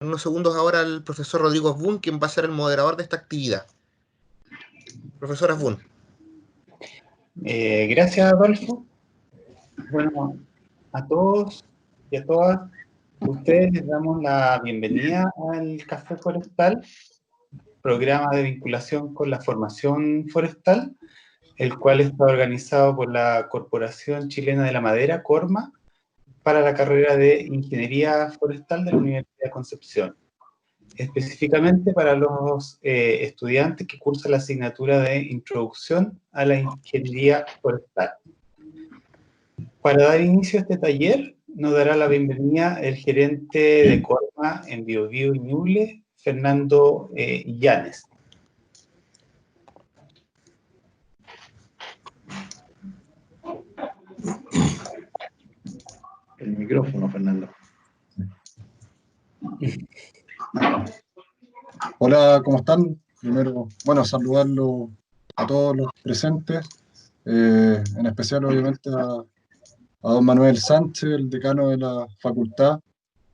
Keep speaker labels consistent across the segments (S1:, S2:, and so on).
S1: en unos segundos ahora al profesor Rodrigo Asbun, quien va a ser el moderador de esta actividad. Profesor Asbun.
S2: Gracias, Adolfo. Bueno, a todos y a todas ustedes les damos la bienvenida al Café Forestal, programa de vinculación con la formación forestal, el cual está organizado por la Corporación Chilena de la Madera, CORMA, para la carrera de Ingeniería Forestal de la Universidad de Concepción, específicamente para los estudiantes que cursan la asignatura de Introducción a la Ingeniería Forestal. Para dar inicio a este taller, nos dará la bienvenida el gerente de CORMA en Biobío y Ñuble, Fernando Llanes.
S3: El micrófono, Fernando. Hola, ¿cómo están? Primero, bueno, saludarlo a todos los presentes, en especial, obviamente, a don Manuel Sánchez, el decano de la facultad,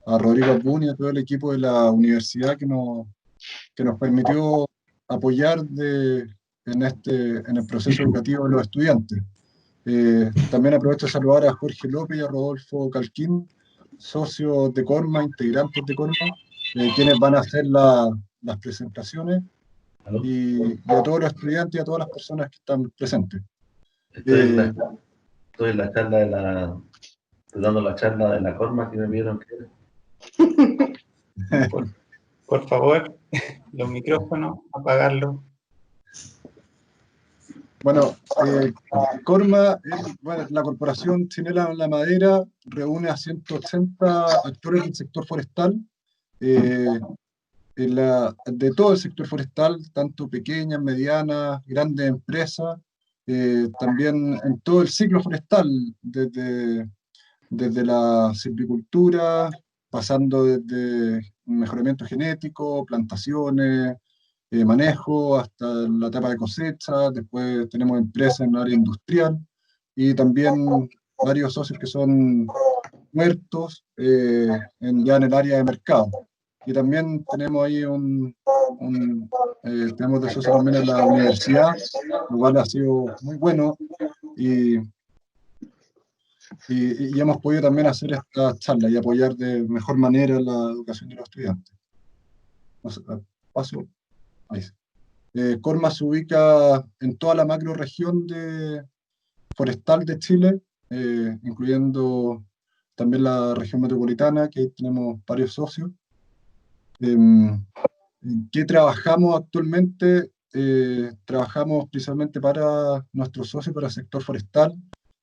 S3: a Rodrigo Asbun y a todo el equipo de la universidad que nos permitió apoyar en el proceso educativo de los estudiantes. También aprovecho de saludar a Jorge López y a Rodolfo Calquín, socios de CORMA, integrantes de CORMA, quienes van a hacer las presentaciones, y a todos los estudiantes y a todas las personas que están presentes.
S4: Estoy en la charla estoy dando la charla de la CORMA que me vieron que
S2: Por favor, los micrófonos, apagarlos.
S3: Bueno, CORMA, bueno, la Corporación Chilena de la Madera, reúne a 180 actores del sector forestal, de todo el sector forestal, tanto pequeñas, medianas, grandes empresas, también en todo el ciclo forestal, desde la silvicultura, pasando desde mejoramiento genético, plantaciones, manejo, hasta la etapa de cosecha. Después tenemos empresas en el área industrial y también varios socios que son muertos ya en el área de mercado. Y también tenemos ahí tenemos de socio también en la universidad, lo cual ha sido muy bueno, y hemos podido también hacer esta charla y apoyar de mejor manera la educación de los estudiantes. Paso. Ahí. CORMA se ubica en toda la macrorregión forestal de Chile, incluyendo también la región metropolitana, que tenemos varios socios. ¿Qué trabajamos actualmente? Trabajamos principalmente para nuestros socios, para el sector forestal.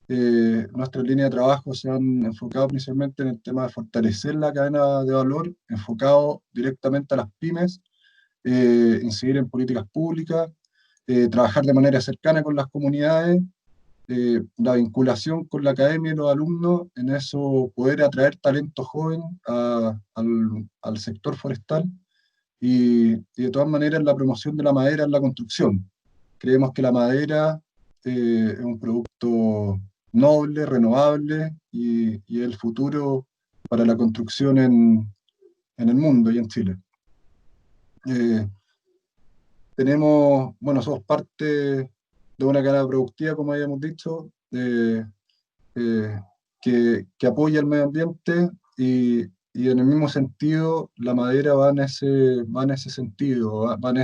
S3: Nuestras líneas de trabajo se han enfocado principalmente en el tema de fortalecer la cadena de valor, enfocado directamente a las pymes, incidir en políticas públicas, trabajar de manera cercana con las comunidades, la vinculación con la academia y los alumnos, en eso poder atraer talento joven al sector forestal, y de todas maneras la promoción de la madera en la construcción. Creemos que la madera es un producto noble, renovable, y es el futuro para la construcción en el mundo y en Chile. Somos parte de una cadena productiva, como habíamos dicho, que apoya el medio ambiente, y en el mismo sentido la madera va en ese sentido, va en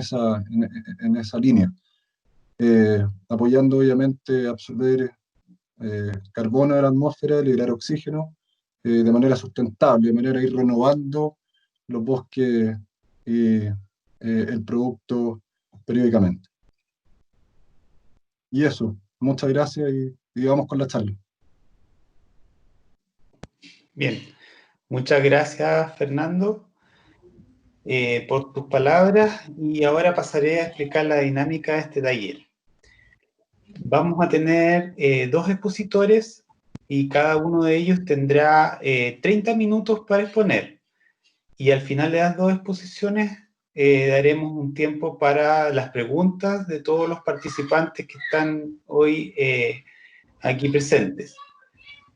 S3: esa línea, apoyando obviamente absorber carbono de la atmósfera, liberar oxígeno de manera sustentable, de manera de ir renovando los bosques y el producto periódicamente. Y eso, muchas gracias, y vamos con la charla.
S2: Bien, muchas gracias, Fernando, por tus palabras, y ahora pasaré a explicar la dinámica de este taller. Vamos a tener dos expositores, y cada uno de ellos tendrá 30 minutos para exponer, y al final de las dos exposiciones daremos un tiempo para las preguntas de todos los participantes que están hoy aquí presentes.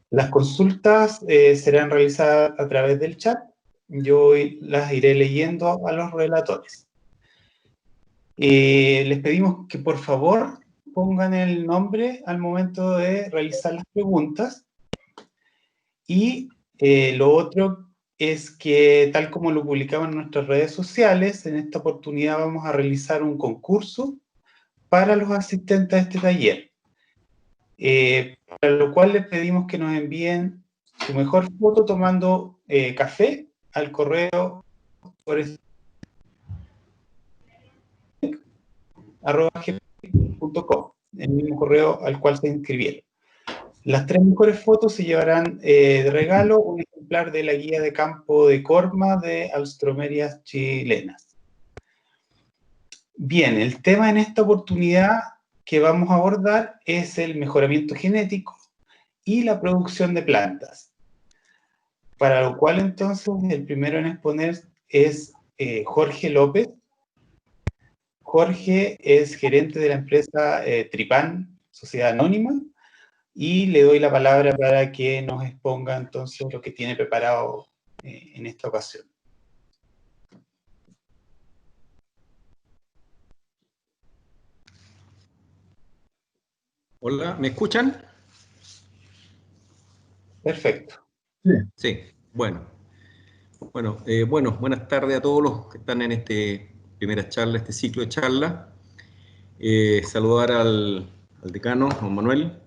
S2: Las consultas serán realizadas a través del chat, yo las iré leyendo a los relatores. Les pedimos que por favor pongan el nombre al momento de realizar las preguntas. Y lo otro es que, tal como lo publicamos en nuestras redes sociales, en esta oportunidad vamos a realizar un concurso para los asistentes a este taller. Para lo cual les pedimos que nos envíen su mejor foto tomando café al correo @gmail.com, el mismo correo al cual se inscribieron. Las 3 mejores fotos se llevarán de regalo un ejemplar de la guía de campo de Corma de Alstromerias chilenas. Bien, el tema en esta oportunidad que vamos a abordar es el mejoramiento genético y la producción de plantas. Para lo cual entonces el primero en exponer es Jorge López. Jorge es gerente de la empresa Tripán, Sociedad Anónima, y le doy la palabra para que nos exponga entonces lo que tiene preparado en esta ocasión.
S5: Hola, ¿me escuchan?
S2: Perfecto.
S5: Sí, bueno. Buenas tardes a todos los que están en esta primera charla, este ciclo de charla. Saludar al decano, Juan Manuel,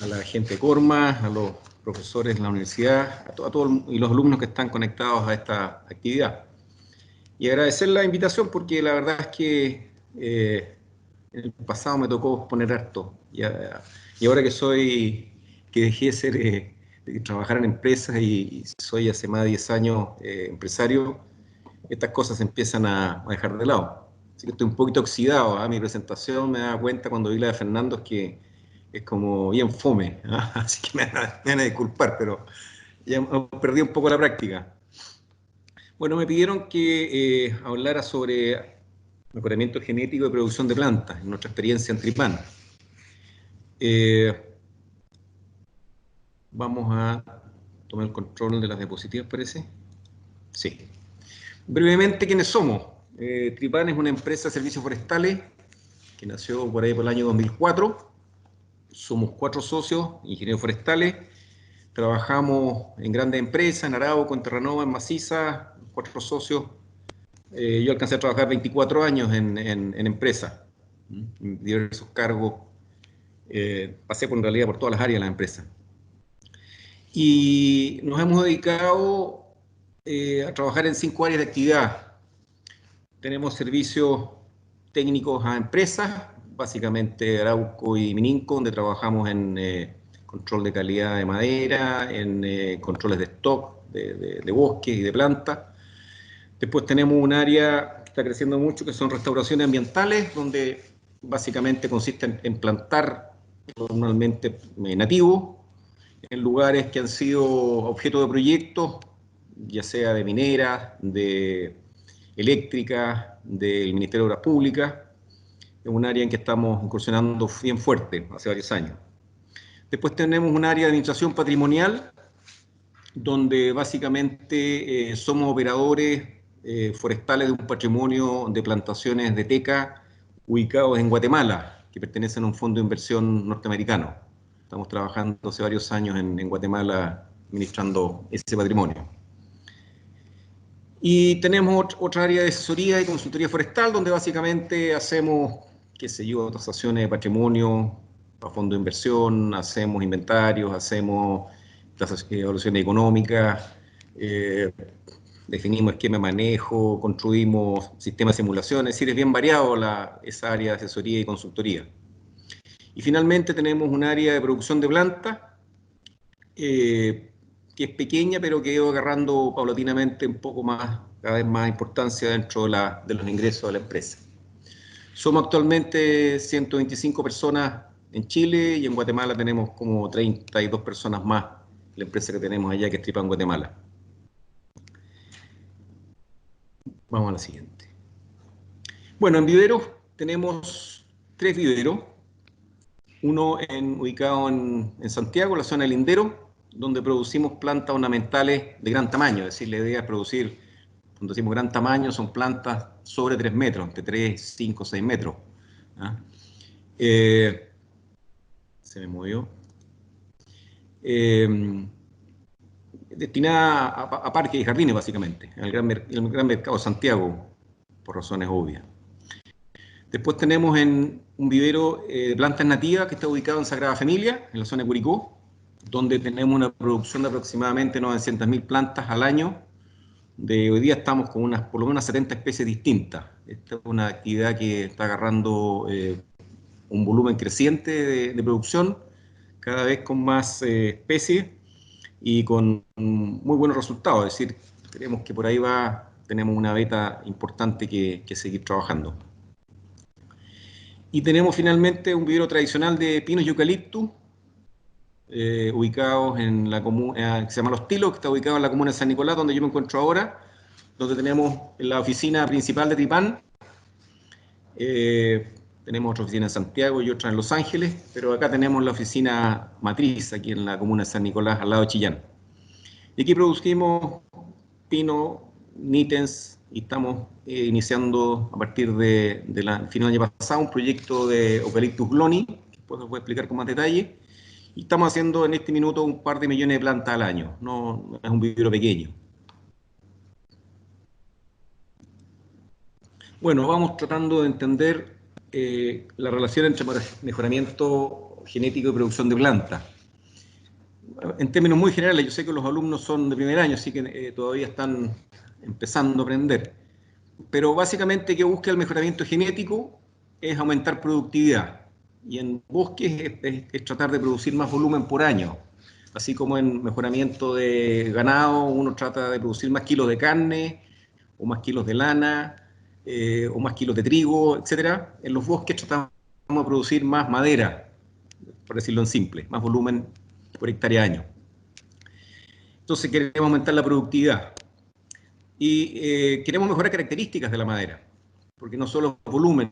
S5: a la gente de Corma, a los profesores de la universidad, a todos y los alumnos que están conectados a esta actividad. Y agradecer la invitación porque la verdad es que en el pasado me tocó exponer harto. Y ahora que dejé de trabajar en empresas y soy hace más de 10 años empresario, estas cosas se empiezan a dejar de lado. Así que estoy un poquito oxidado. Mi presentación, me da cuenta cuando vi la de Fernando, es que es como bien fome. Así que me van a disculpar, pero ya perdí un poco la práctica. Bueno, me pidieron que hablara sobre mejoramiento genético y producción de plantas, en nuestra experiencia en Tripán. Vamos a tomar el control de las diapositivas, parece. Sí. Brevemente, ¿quiénes somos? Tripán es una empresa de servicios forestales que nació por ahí por el año 2004. Somos 4 socios, ingenieros forestales. Trabajamos en grandes empresas, en Arauco, en Terranova, en Maciza, 4 socios. Yo alcancé a trabajar 24 años en empresas, en diversos cargos. Pasé en realidad por todas las áreas de la empresa. Y nos hemos dedicado a trabajar en 5 áreas de actividad. Tenemos servicios técnicos a empresas, básicamente Arauco y Mininco, donde trabajamos en control de calidad de madera, en controles de stock, de bosques y de plantas. Después tenemos un área que está creciendo mucho, que son restauraciones ambientales, donde básicamente consiste en plantar normalmente nativos, en lugares que han sido objeto de proyectos, ya sea de mineras, de eléctricas, del Ministerio de Obras Públicas. Es un área en que estamos incursionando bien fuerte hace varios años. Después tenemos un área de administración patrimonial, donde básicamente somos operadores forestales de un patrimonio de plantaciones de teca ubicados en Guatemala, que pertenecen a un fondo de inversión norteamericano. Estamos trabajando hace varios años en Guatemala administrando ese patrimonio. Y tenemos otra área de asesoría y consultoría forestal, donde básicamente hacemos, qué sé yo, tasaciones de patrimonio a fondo de inversión, hacemos inventarios, hacemos evaluaciones económicas, definimos esquema de manejo, construimos sistemas de simulación, es decir, es bien variado esa área de asesoría y consultoría. Y finalmente tenemos un área de producción de plantas, que es pequeña, pero que va agarrando paulatinamente un poco más, cada vez más importancia dentro de los ingresos de la empresa. Somos actualmente 125 personas en Chile y en Guatemala tenemos como 32 personas más, la empresa que tenemos allá, que es Tripán Guatemala. Vamos a la siguiente. Bueno, en viveros tenemos 3 viveros. Uno ubicado en Santiago, la zona del Lindero, donde producimos plantas ornamentales de gran tamaño. Es decir, la idea es producir, cuando decimos gran tamaño, son plantas sobre 3 metros, entre 3, 5, 6 metros. ¿Ah? Se me movió. Destinada a parques y jardines, básicamente, en el gran mercado de Santiago, por razones obvias. Después tenemos un vivero de plantas nativas que está ubicado en Sagrada Familia, en la zona de Curicó, donde tenemos una producción de aproximadamente 900.000 plantas al año. Hoy día estamos con por lo menos 70 especies distintas. Esta es una actividad que está agarrando un volumen creciente de producción, cada vez con más especies y con muy buenos resultados. Es decir, creemos que por ahí tenemos una beta importante que seguir trabajando. Y tenemos finalmente un vivero tradicional de pinos y eucaliptus, ubicados en la comuna, que se llama Los Tilos, que está ubicado en la comuna de San Nicolás, donde yo me encuentro ahora, donde tenemos la oficina principal de Tripán. Tenemos otra oficina en Santiago y otra en Los Ángeles, pero acá tenemos la oficina matriz, aquí en la comuna de San Nicolás, al lado de Chillán. Y aquí producimos pino, nítens, y estamos iniciando a partir de final del año pasado un proyecto de Eucalyptus gloni, que después os voy a explicar con más detalle, y estamos haciendo en este minuto un par de millones de plantas al año, no es un vivero pequeño. Bueno, vamos tratando de entender la relación entre mejoramiento genético y producción de plantas. En términos muy generales, yo sé que los alumnos son de primer año, así que todavía están empezando a aprender. Pero básicamente que busca el mejoramiento genético es aumentar productividad. Y en bosques es tratar de producir más volumen por año. Así como en mejoramiento de ganado, uno trata de producir más kilos de carne, o más kilos de lana, o más kilos de trigo, etc. En los bosques tratamos de producir más madera, por decirlo en simple, más volumen por hectárea año. Entonces queremos aumentar la productividad. Y queremos mejorar características de la madera, porque no solo volumen,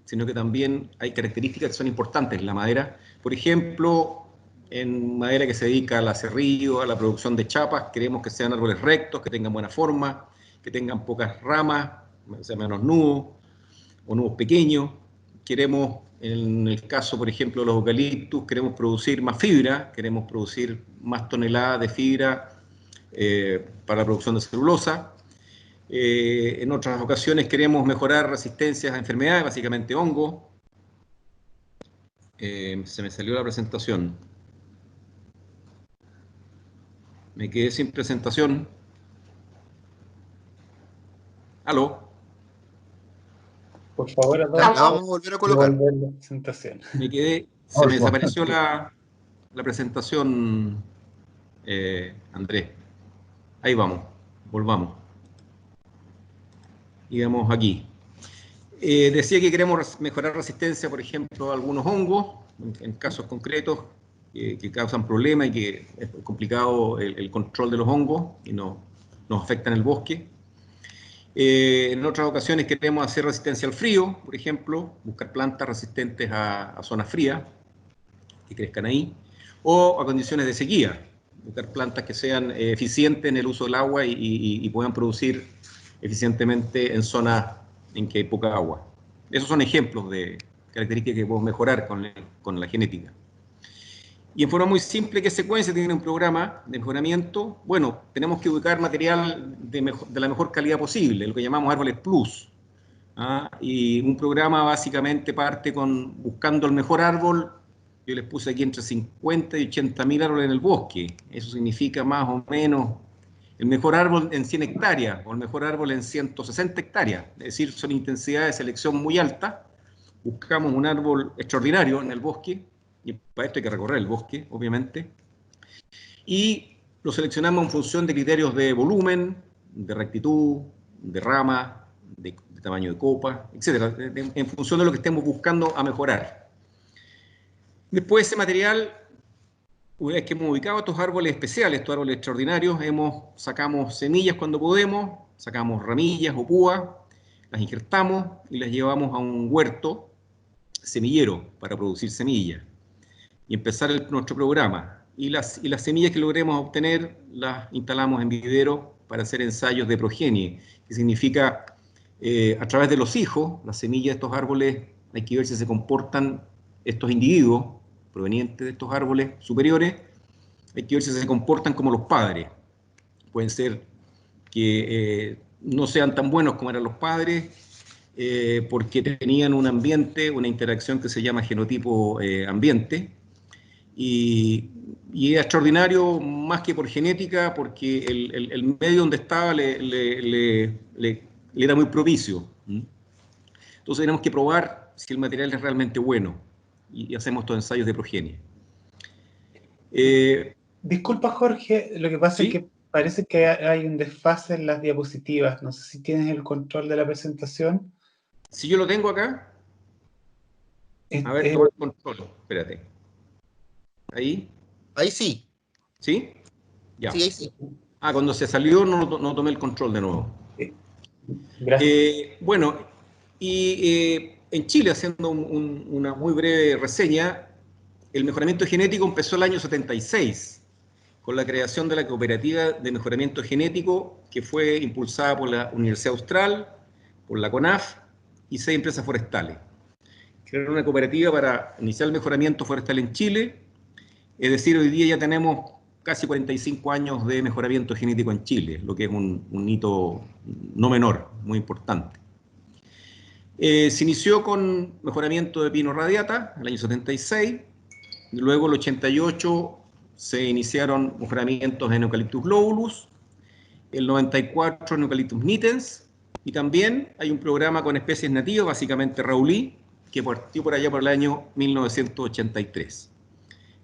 S5: sino que también hay características que son importantes en la madera. Por ejemplo, en madera que se dedica al aserrío, a la producción de chapas, queremos que sean árboles rectos, que tengan buena forma, que tengan pocas ramas, o sea, menos nudos, o nudos pequeños. Queremos, en el caso, por ejemplo, de los eucaliptus, queremos producir más fibra, queremos producir más toneladas de fibra para la producción de celulosa. En otras ocasiones queremos mejorar resistencias a enfermedades, básicamente hongos. Se me salió la presentación. Me quedé sin presentación. ¿Aló?
S2: Por favor,
S1: La vamos a volver a colocar.
S2: la presentación.
S5: Me quedé, se me desapareció la presentación, Andrés. Ahí vamos, volvamos. Digamos aquí. Decía que queremos mejorar resistencia, por ejemplo, a algunos hongos, en casos concretos que causan problemas y que es complicado el control de los hongos y nos afectan el bosque. En otras ocasiones queremos hacer resistencia al frío, por ejemplo, buscar plantas resistentes a zonas frías, que crezcan ahí, o a condiciones de sequía, buscar plantas que sean eficientes en el uso del agua y puedan producir eficientemente en zonas en que hay poca agua. Esos son ejemplos de características que podemos mejorar con la genética. Y en forma muy simple, ¿qué secuencia tiene un programa de mejoramiento? Bueno, tenemos que ubicar material de la mejor calidad posible, lo que llamamos árboles plus. Y un programa básicamente parte buscando el mejor árbol. Yo les puse aquí entre 50 y 80.000 árboles en el bosque. Eso significa más o menos el mejor árbol en 100 hectáreas o el mejor árbol en 160 hectáreas. Es decir, son intensidades de selección muy altas. Buscamos un árbol extraordinario en el bosque, y para esto hay que recorrer el bosque, obviamente. Y lo seleccionamos en función de criterios de volumen, de rectitud, de rama, de tamaño de copa, etc. En función de lo que estemos buscando a mejorar. Después ese material, una vez que hemos ubicado estos árboles especiales, estos árboles extraordinarios, sacamos semillas cuando podemos, sacamos ramillas o púas, las injertamos y las llevamos a un huerto semillero para producir semillas y empezar nuestro programa. y las semillas que logremos obtener las instalamos en viveros para hacer ensayos de progenie, que significa a través de los hijos, las semillas de estos árboles, hay que ver si se comportan estos individuos provenientes de estos árboles superiores, hay que ver si se comportan como los padres. Pueden ser que no sean tan buenos como eran los padres, porque tenían un ambiente, una interacción que se llama genotipo ambiente, y es extraordinario más que por genética, porque el medio donde estaba le era muy propicio. Entonces tenemos que probar si el material es realmente bueno, y hacemos estos ensayos de progenie.
S2: Disculpa, Jorge, lo que pasa
S5: ¿sí?
S2: es que parece que hay un desfase en las diapositivas. No sé si tienes el control de la presentación.
S5: Si yo lo tengo acá, a ver, toma el control, espérate. Ahí.
S1: Ahí sí.
S5: ¿Sí? Ya.
S1: Sí, ahí sí.
S5: Ah, cuando se salió no tomé el control de nuevo.
S2: Gracias.
S5: Bueno, y en Chile, haciendo una muy breve reseña, el mejoramiento genético empezó el año 76, con la creación de la Cooperativa de Mejoramiento Genético, que fue impulsada por la Universidad Austral, por la CONAF y 6 empresas forestales. Crearon una cooperativa para iniciar el mejoramiento forestal en Chile. Es decir, hoy día ya tenemos casi 45 años de mejoramiento genético en Chile, lo que es un hito no menor, muy importante. Se inició con mejoramiento de pino radiata en el año 76, luego en el 88 se iniciaron mejoramientos en Eucalyptus globulus, el 94 en Eucalyptus nitens, y también hay un programa con especies nativas, básicamente raulí, que partió por allá por el año 1983.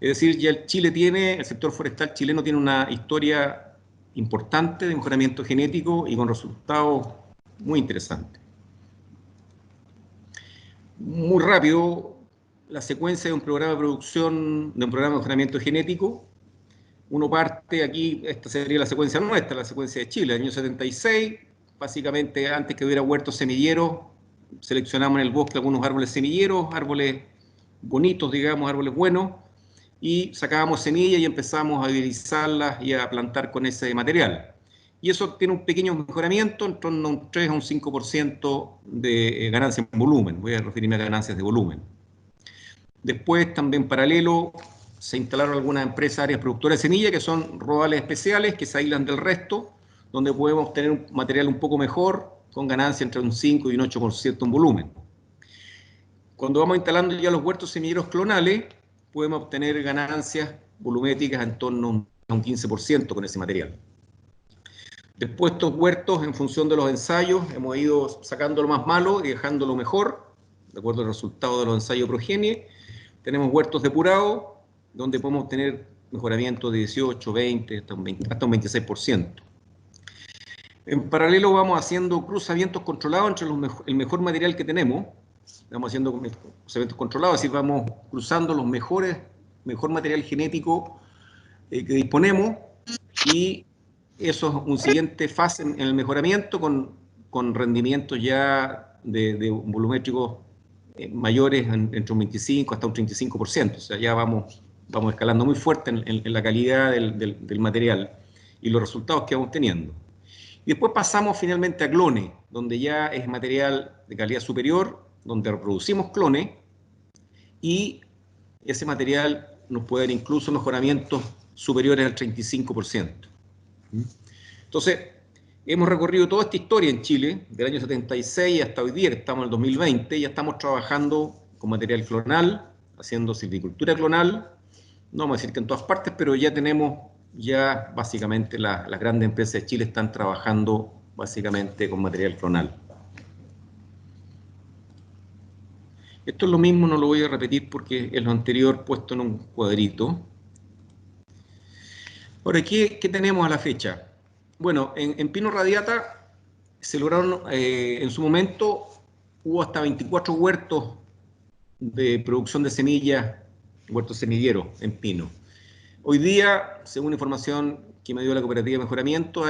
S5: Es decir, ya el sector forestal chileno tiene una historia importante de mejoramiento genético y con resultados muy interesantes. Muy rápido, la secuencia de un programa de producción, de un programa de mejoramiento genético. Uno parte aquí, esta sería la secuencia nuestra, la secuencia de Chile, año 76, básicamente antes que hubiera huertos semilleros, seleccionamos en el bosque algunos árboles semilleros, árboles bonitos, digamos, árboles buenos, y sacábamos semillas y empezamos a hibridizarlas y a plantar con ese material. Y eso tiene un pequeño mejoramiento, en torno a un 3 a un 5% de ganancia en volumen. Voy a referirme a ganancias de volumen. Después, también paralelo, se instalaron algunas empresas, áreas productoras de semilla, que son rodales especiales, que se aíslan del resto, donde podemos obtener un material un poco mejor, con ganancia entre un 5 y un 8% en volumen. Cuando vamos instalando ya los huertos semilleros clonales, podemos obtener ganancias volumétricas en torno a un 15% con ese material. Después estos huertos, en función de los ensayos, hemos ido sacando lo más malo y dejando lo mejor, de acuerdo al resultado de los ensayos progenie. Tenemos huertos depurados, donde podemos tener mejoramiento de 18, 20, hasta un 26%. En paralelo vamos haciendo cruzamientos controlados entre el mejor material que tenemos. Vamos haciendo cruzamientos controlados, así vamos cruzando los mejor material genético que disponemos, y eso es un siguiente fase en el mejoramiento con rendimientos ya de volumétricos mayores entre un 25 hasta un 35%. O sea, ya vamos escalando muy fuerte en la calidad del material y los resultados que vamos teniendo. Y después pasamos finalmente a clones, donde ya es material de calidad superior, donde reproducimos clones, y ese material nos puede dar incluso mejoramientos superiores al 35%. Entonces, hemos recorrido toda esta historia en Chile, del año 76 hasta hoy día, que estamos en el 2020, ya estamos trabajando con material clonal, haciendo silvicultura clonal, no vamos a decir que en todas partes, pero ya tenemos, básicamente las grandes empresas de Chile están trabajando básicamente con material clonal. Esto es lo mismo, no lo voy a repetir porque es lo anterior puesto en un cuadrito. Ahora, ¿qué tenemos a la fecha? Bueno, en pino radiata se lograron, en su momento, hubo hasta 24 huertos de producción de semillas, huertos semilleros en pino. Hoy día, según información que me dio la Cooperativa de Mejoramiento,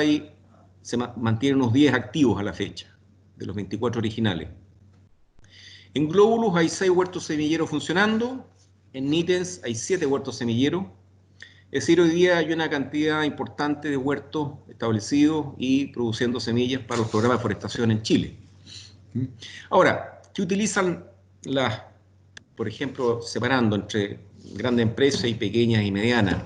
S5: se mantienen unos 10 activos a la fecha, de los 24 originales. En globulus hay 6 huertos semilleros funcionando, en nitens hay 7 huertos semilleros, Es decir, hoy día hay una cantidad importante de huertos establecidos y produciendo semillas para los programas de forestación en Chile. Ahora, ¿qué utilizan por ejemplo, separando entre grandes empresas y pequeñas y medianas?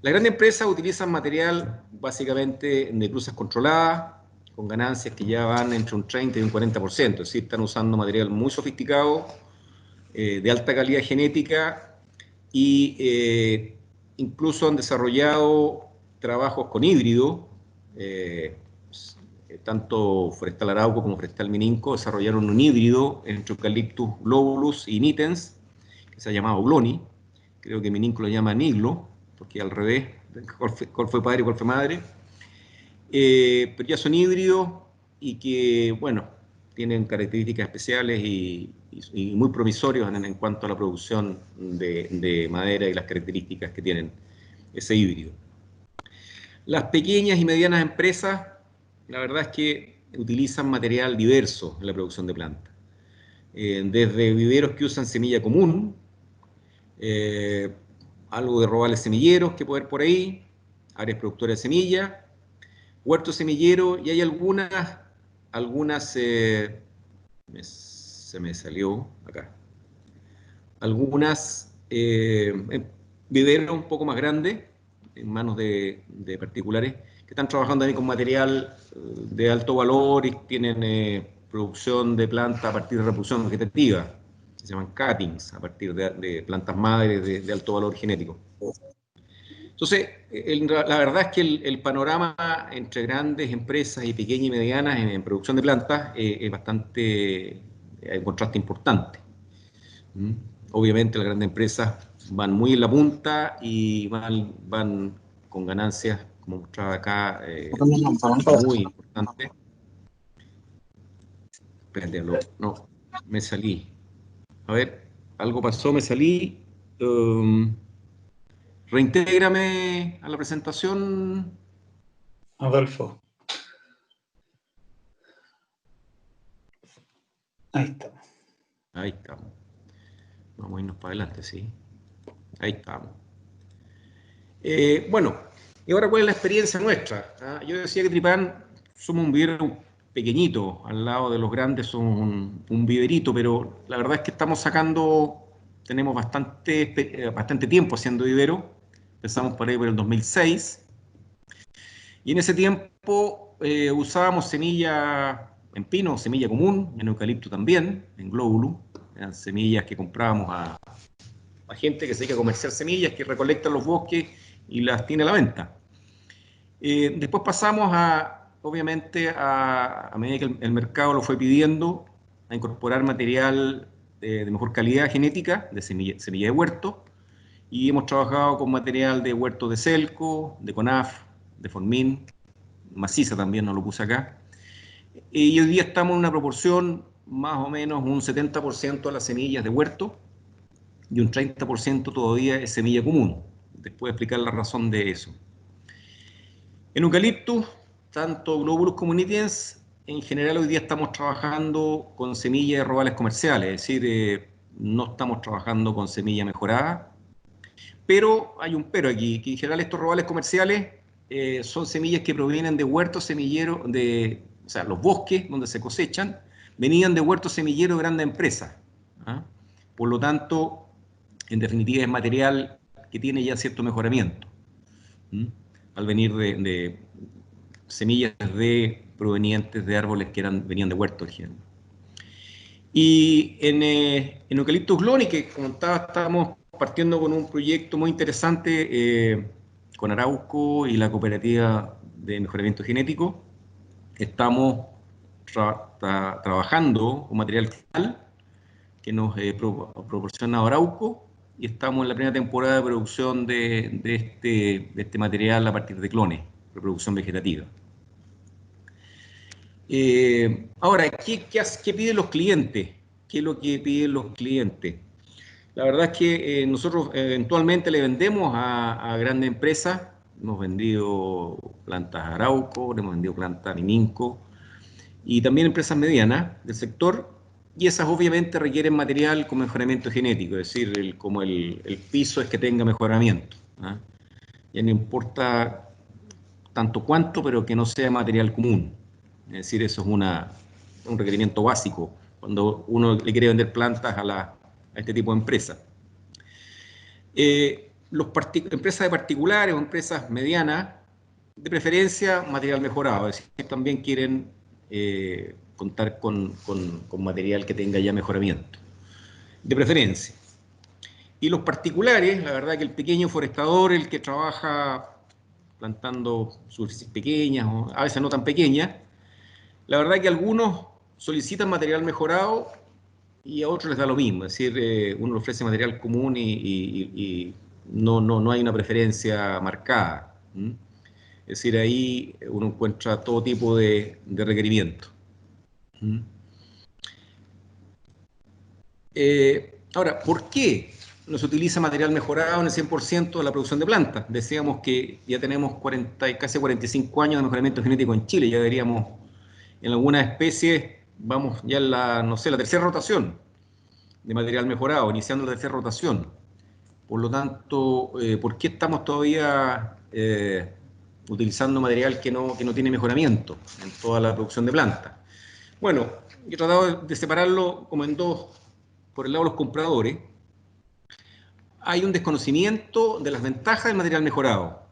S5: Las grandes empresas utilizan material básicamente de cruzas controladas, con ganancias que ya van entre un 30 y un 40%, es decir, están usando material muy sofisticado, de alta calidad genética, y incluso han desarrollado trabajos con híbrido, tanto Forestal Arauco como Forestal Mininco desarrollaron un híbrido entre Eucalyptus globulus y nitens, que se ha llamado Gloni. Creo que Mininco lo llama Niglo, porque al revés, cuál fue padre y cuál fue madre. Pero ya son híbridos y que, bueno, tienen características especiales y muy promisorios en cuanto a la producción de madera y las características que tienen ese híbrido. Las pequeñas y medianas empresas, la verdad es que utilizan material diverso en la producción de plantas. Desde viveros que usan semilla común, algo de robales semilleros que puede haber por ahí, áreas productoras de semilla, huertos semilleros, y hay algunas se me salió acá, algunas viveros un poco más grandes, en manos de particulares, que están trabajando también con material de alto valor y tienen producción de plantas a partir de reproducción vegetativa, se llaman cuttings, a partir de plantas madres de alto valor genético. Entonces, la verdad es que el panorama entre grandes empresas y pequeñas y medianas en producción de plantas es bastante, hay un contraste importante. Obviamente las grandes empresas van muy en la punta y van con ganancias, como mostraba acá, muy importantes. Espérate, no, me salí. A ver, algo pasó, me salí. Reintégrame a la presentación.
S2: Adolfo. Ahí está.
S5: Ahí estamos. Vamos a irnos para adelante, sí. Ahí estamos. Bueno, y ahora, ¿cuál es la experiencia nuestra? Yo decía que Tripán somos un vivero pequeñito, al lado de los grandes somos un viverito, pero la verdad es que tenemos bastante tiempo haciendo vivero. Empezamos por ahí por el 2006. Y en ese tiempo usábamos semilla en pino, semilla común, en eucalipto también, en glóbulo. Eran semillas que comprábamos a gente que se dedica a comerciar semillas, que recolectan los bosques y las tiene a la venta. Después pasamos obviamente, a medida que el mercado lo fue pidiendo, a incorporar material de mejor calidad genética, de semilla de huerto, y hemos trabajado con material de huerto de Celco, de CONAF, de Formin, maciza también, no lo puse acá. Y hoy día estamos en una proporción más o menos un 70% de las semillas de huerto y un 30% todavía es semilla común. Después voy a explicar la razón de eso. En eucaliptus, tanto globulus como nitens, en general hoy día estamos trabajando con semillas de robales comerciales, es decir, no estamos trabajando con semilla mejorada, pero hay un pero aquí, que en general estos robales comerciales son semillas que provienen de huertos semilleros, o sea, los bosques donde se cosechan, venían de huertos semilleros de grandes empresas. Por lo tanto, en definitiva es material que tiene ya cierto mejoramiento, al venir de semillas provenientes de árboles que venían de huertos. Y en Eucalyptus gloni, que como estamos partiendo con un proyecto muy interesante con Arauco y la cooperativa de mejoramiento genético, estamos trabajando con material que nos proporciona Arauco, y estamos en la primera temporada de producción de este material a partir de clones, reproducción vegetativa. Ahora, ¿qué piden los clientes? ¿Qué es lo que piden los clientes? La verdad es que nosotros eventualmente le vendemos a grandes empresas. Hemos vendido plantas Arauco, hemos vendido plantas Mininco y también empresas medianas del sector, y esas obviamente requieren material con mejoramiento genético, es decir, como el piso es que tenga mejoramiento. ya no importa tanto cuánto, pero que no sea material común. Es decir, eso es un requerimiento básico cuando uno le quiere vender plantas a este tipo de empresas. Empresas de particulares o empresas medianas, de preferencia material mejorado, es decir, también quieren contar con material que tenga ya mejoramiento, de preferencia. Y los particulares, la verdad que el pequeño forestador, el que trabaja plantando superficies pequeñas o a veces no tan pequeñas, la verdad que algunos solicitan material mejorado y a otros les da lo mismo, es decir, uno le ofrece material común y no hay una preferencia marcada. Es decir, ahí uno encuentra todo tipo de requerimientos. Ahora, ¿por qué no se utiliza material mejorado en el 100% de la producción de plantas? Decíamos que ya tenemos casi 45 años de mejoramiento genético en Chile, ya deberíamos, en algunas especies, vamos ya en la tercera rotación de material mejorado, iniciando la tercera rotación. Por lo tanto, ¿por qué estamos todavía utilizando material que no tiene mejoramiento en toda la producción de plantas? Bueno, yo he tratado de separarlo como en dos. Por el lado de los compradores, hay un desconocimiento de las ventajas del material mejorado.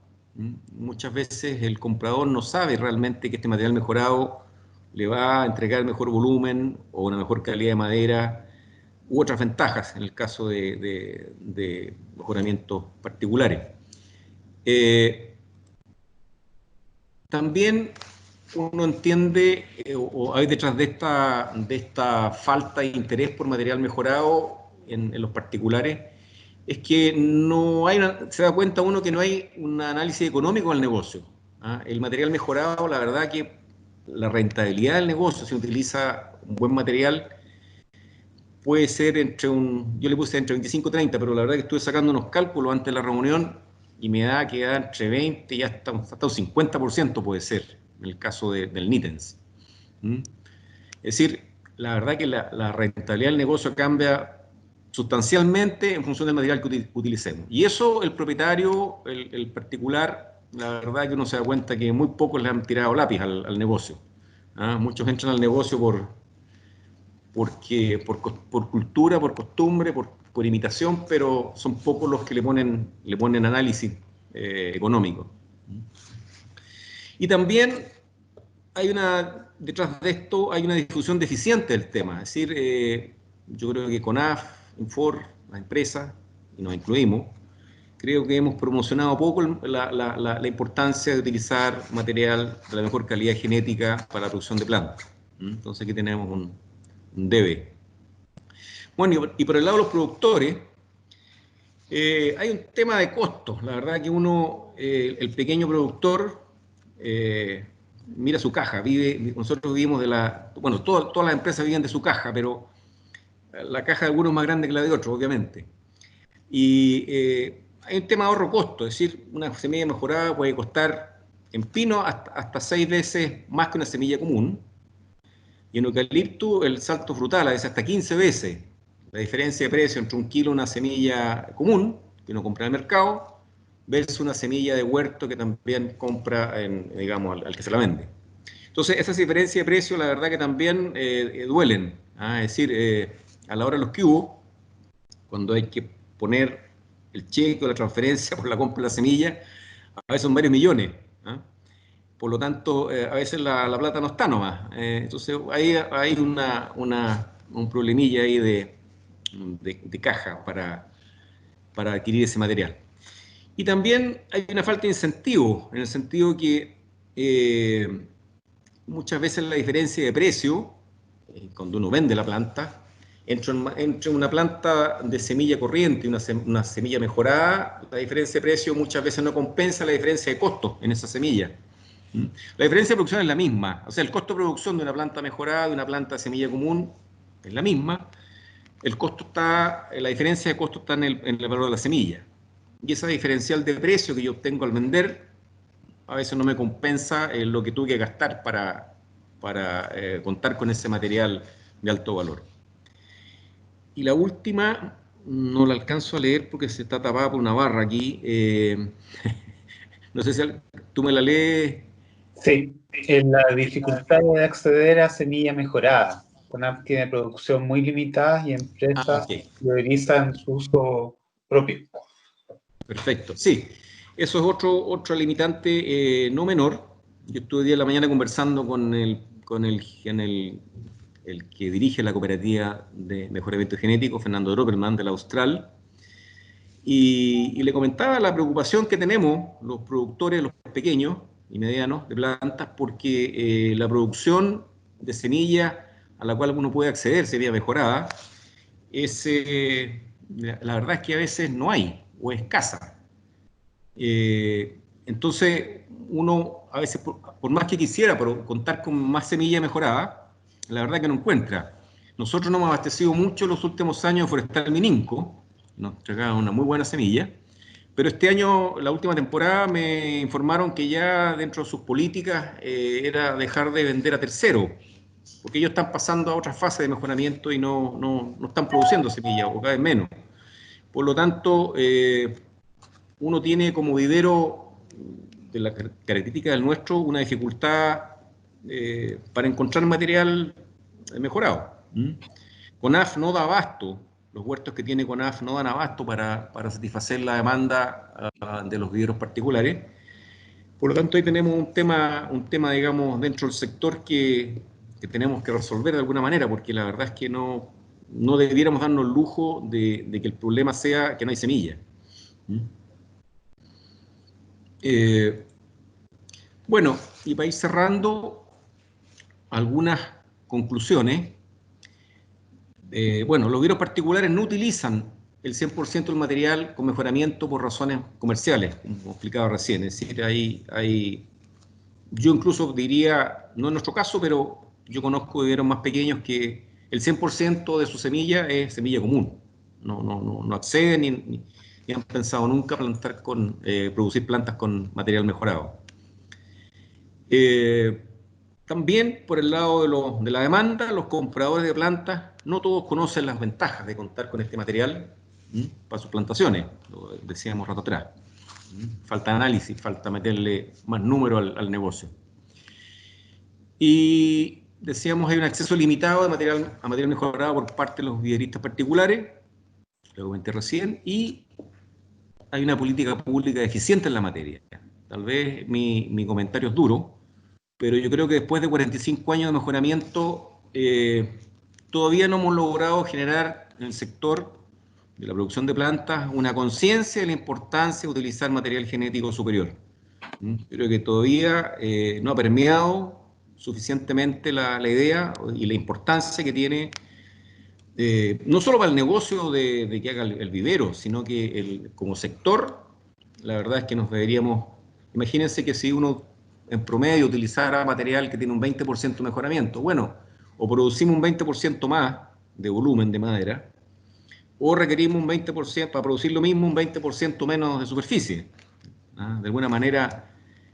S5: Muchas veces el comprador no sabe realmente que este material mejorado le va a entregar mejor volumen o una mejor calidad de madera u otras ventajas en el caso de mejoramientos particulares. También uno entiende, o hay detrás de esta falta de interés por material mejorado en los particulares, es que se da cuenta uno que no hay un análisis económico del negocio. El material mejorado, la verdad que la rentabilidad del negocio, si utiliza un buen material, puede ser yo le puse entre 25 y 30, pero la verdad que estuve sacando unos cálculos antes de la reunión y me da que da entre 20 y hasta un 50% puede ser, en el caso del Nitens. Es decir, la verdad que la rentabilidad del negocio cambia sustancialmente en función del material que utilicemos. Y eso el propietario, el particular, la verdad que uno se da cuenta que muy pocos le han tirado lápiz al negocio. Muchos entran al negocio por cultura, por costumbre, por imitación, pero son pocos los que le ponen análisis económico. Y también detrás de esto hay una difusión deficiente del tema. Es decir, yo creo que CONAF, Infor, las empresas, y nos incluimos, creo que hemos promocionado poco la importancia de utilizar material de la mejor calidad genética para la producción de plantas. Entonces aquí tenemos un debe. Bueno, y por el lado de los productores, hay un tema de costos. La verdad que el pequeño productor, mira su caja, nosotros vivimos todas las empresas viven de su caja, pero la caja de algunos es más grande que la de otros, obviamente. Y hay un tema de ahorro-costo, es decir, una semilla mejorada puede costar en pino hasta 6 veces más que una semilla común, y en eucalipto el salto frutal es hasta 15 veces la diferencia de precio entre 1 kilo de una semilla común, que uno compra en el mercado, versus una semilla de huerto que también compra, digamos, al que se la vende. Entonces, esas diferencias de precio, la verdad que también duelen. Es decir, a la hora de los cubos, cuando hay que poner el cheque o la transferencia por la compra de la semilla, a veces son varios millones. Por lo tanto, a veces la plata no está nomás. Entonces, hay un problemilla ahí de caja para adquirir ese material. Y también hay una falta de incentivo, en el sentido que muchas veces la diferencia de precio, cuando uno vende la planta, entre una planta de semilla corriente y una semilla mejorada, la diferencia de precio muchas veces no compensa la diferencia de costo en esa semilla. La diferencia de producción es la misma, o sea, el costo de producción de una planta mejorada, de una planta de semilla común, es la misma. La diferencia de costo está en el valor de la semilla. Y esa diferencial de precio que yo obtengo al vender, a veces no me compensa lo que tuve que gastar para contar con ese material de alto valor. Y la última, no la alcanzo a leer porque se está tapada por una barra aquí, No sé si tú me la lees.
S2: Sí, en la dificultad de acceder a semilla mejorada. CONAF tiene producción muy limitada y empresas
S5: Ok.
S2: priorizan su uso propio.
S5: Perfecto, sí. Eso es otro limitante no menor. Yo estuve hoy día en la mañana conversando con el que dirige la cooperativa de mejoramiento genético, Fernando Dropperman, de la Austral, y le comentaba la preocupación que tenemos los productores, los pequeños y medianos de plantas, porque la producción de semillas a la cual uno puede acceder, semilla mejorada, la verdad es que a veces no hay o es escasa. Entonces, uno a veces, por más que quisiera contar con más semilla mejorada, la verdad que no encuentra. Nosotros nos hemos abastecido mucho en los últimos años de Forestal Mininco, nos entregaron una muy buena semilla, pero este año, la última temporada, me informaron que ya dentro de sus políticas era dejar de vender a terceros, porque ellos están pasando a otra fase de mejoramiento y no están produciendo semillas, o cada vez menos. Por lo tanto, uno tiene como vivero de la característica del nuestro una dificultad para encontrar material mejorado. CONAF no da abasto, los huertos que tiene CONAF no dan abasto para satisfacer la demanda de los viveros particulares. Por lo tanto, ahí tenemos un tema digamos, dentro del sector que tenemos que resolver de alguna manera, porque la verdad es que no debiéramos darnos el lujo de que el problema sea que no hay semilla. Bueno, y para ir cerrando, algunas conclusiones. Bueno, los viveros particulares no utilizan el 100% del material con mejoramiento por razones comerciales, como explicaba recién. Es decir, yo incluso diría, no en nuestro caso, pero yo conozco viveros más pequeños que el 100% de su semilla es semilla común. No acceden ni han pensado nunca producir plantas con material mejorado. También por el lado de la demanda, los compradores de plantas, no todos conocen las ventajas de contar con este material para sus plantaciones, lo decíamos rato atrás. Falta análisis, falta meterle más número al negocio. Y decíamos, hay un acceso limitado a material mejorado por parte de los viveristas particulares, lo comenté recién, y hay una política pública deficiente en la materia. Tal vez mi comentario es duro, pero yo creo que después de 45 años de mejoramiento, todavía no hemos logrado generar en el sector de la producción de plantas una conciencia de la importancia de utilizar material genético superior. Creo que todavía no ha permeado suficientemente la idea y la importancia que tiene, no solo para el negocio de que haga el vivero, sino que como sector, la verdad es que nos deberíamos, imagínense que si uno en promedio utilizara material que tiene un 20% de mejoramiento, bueno, o producimos un 20% más de volumen de madera, o requerimos un 20%, para producir lo mismo, un 20% menos de superficie. De alguna manera,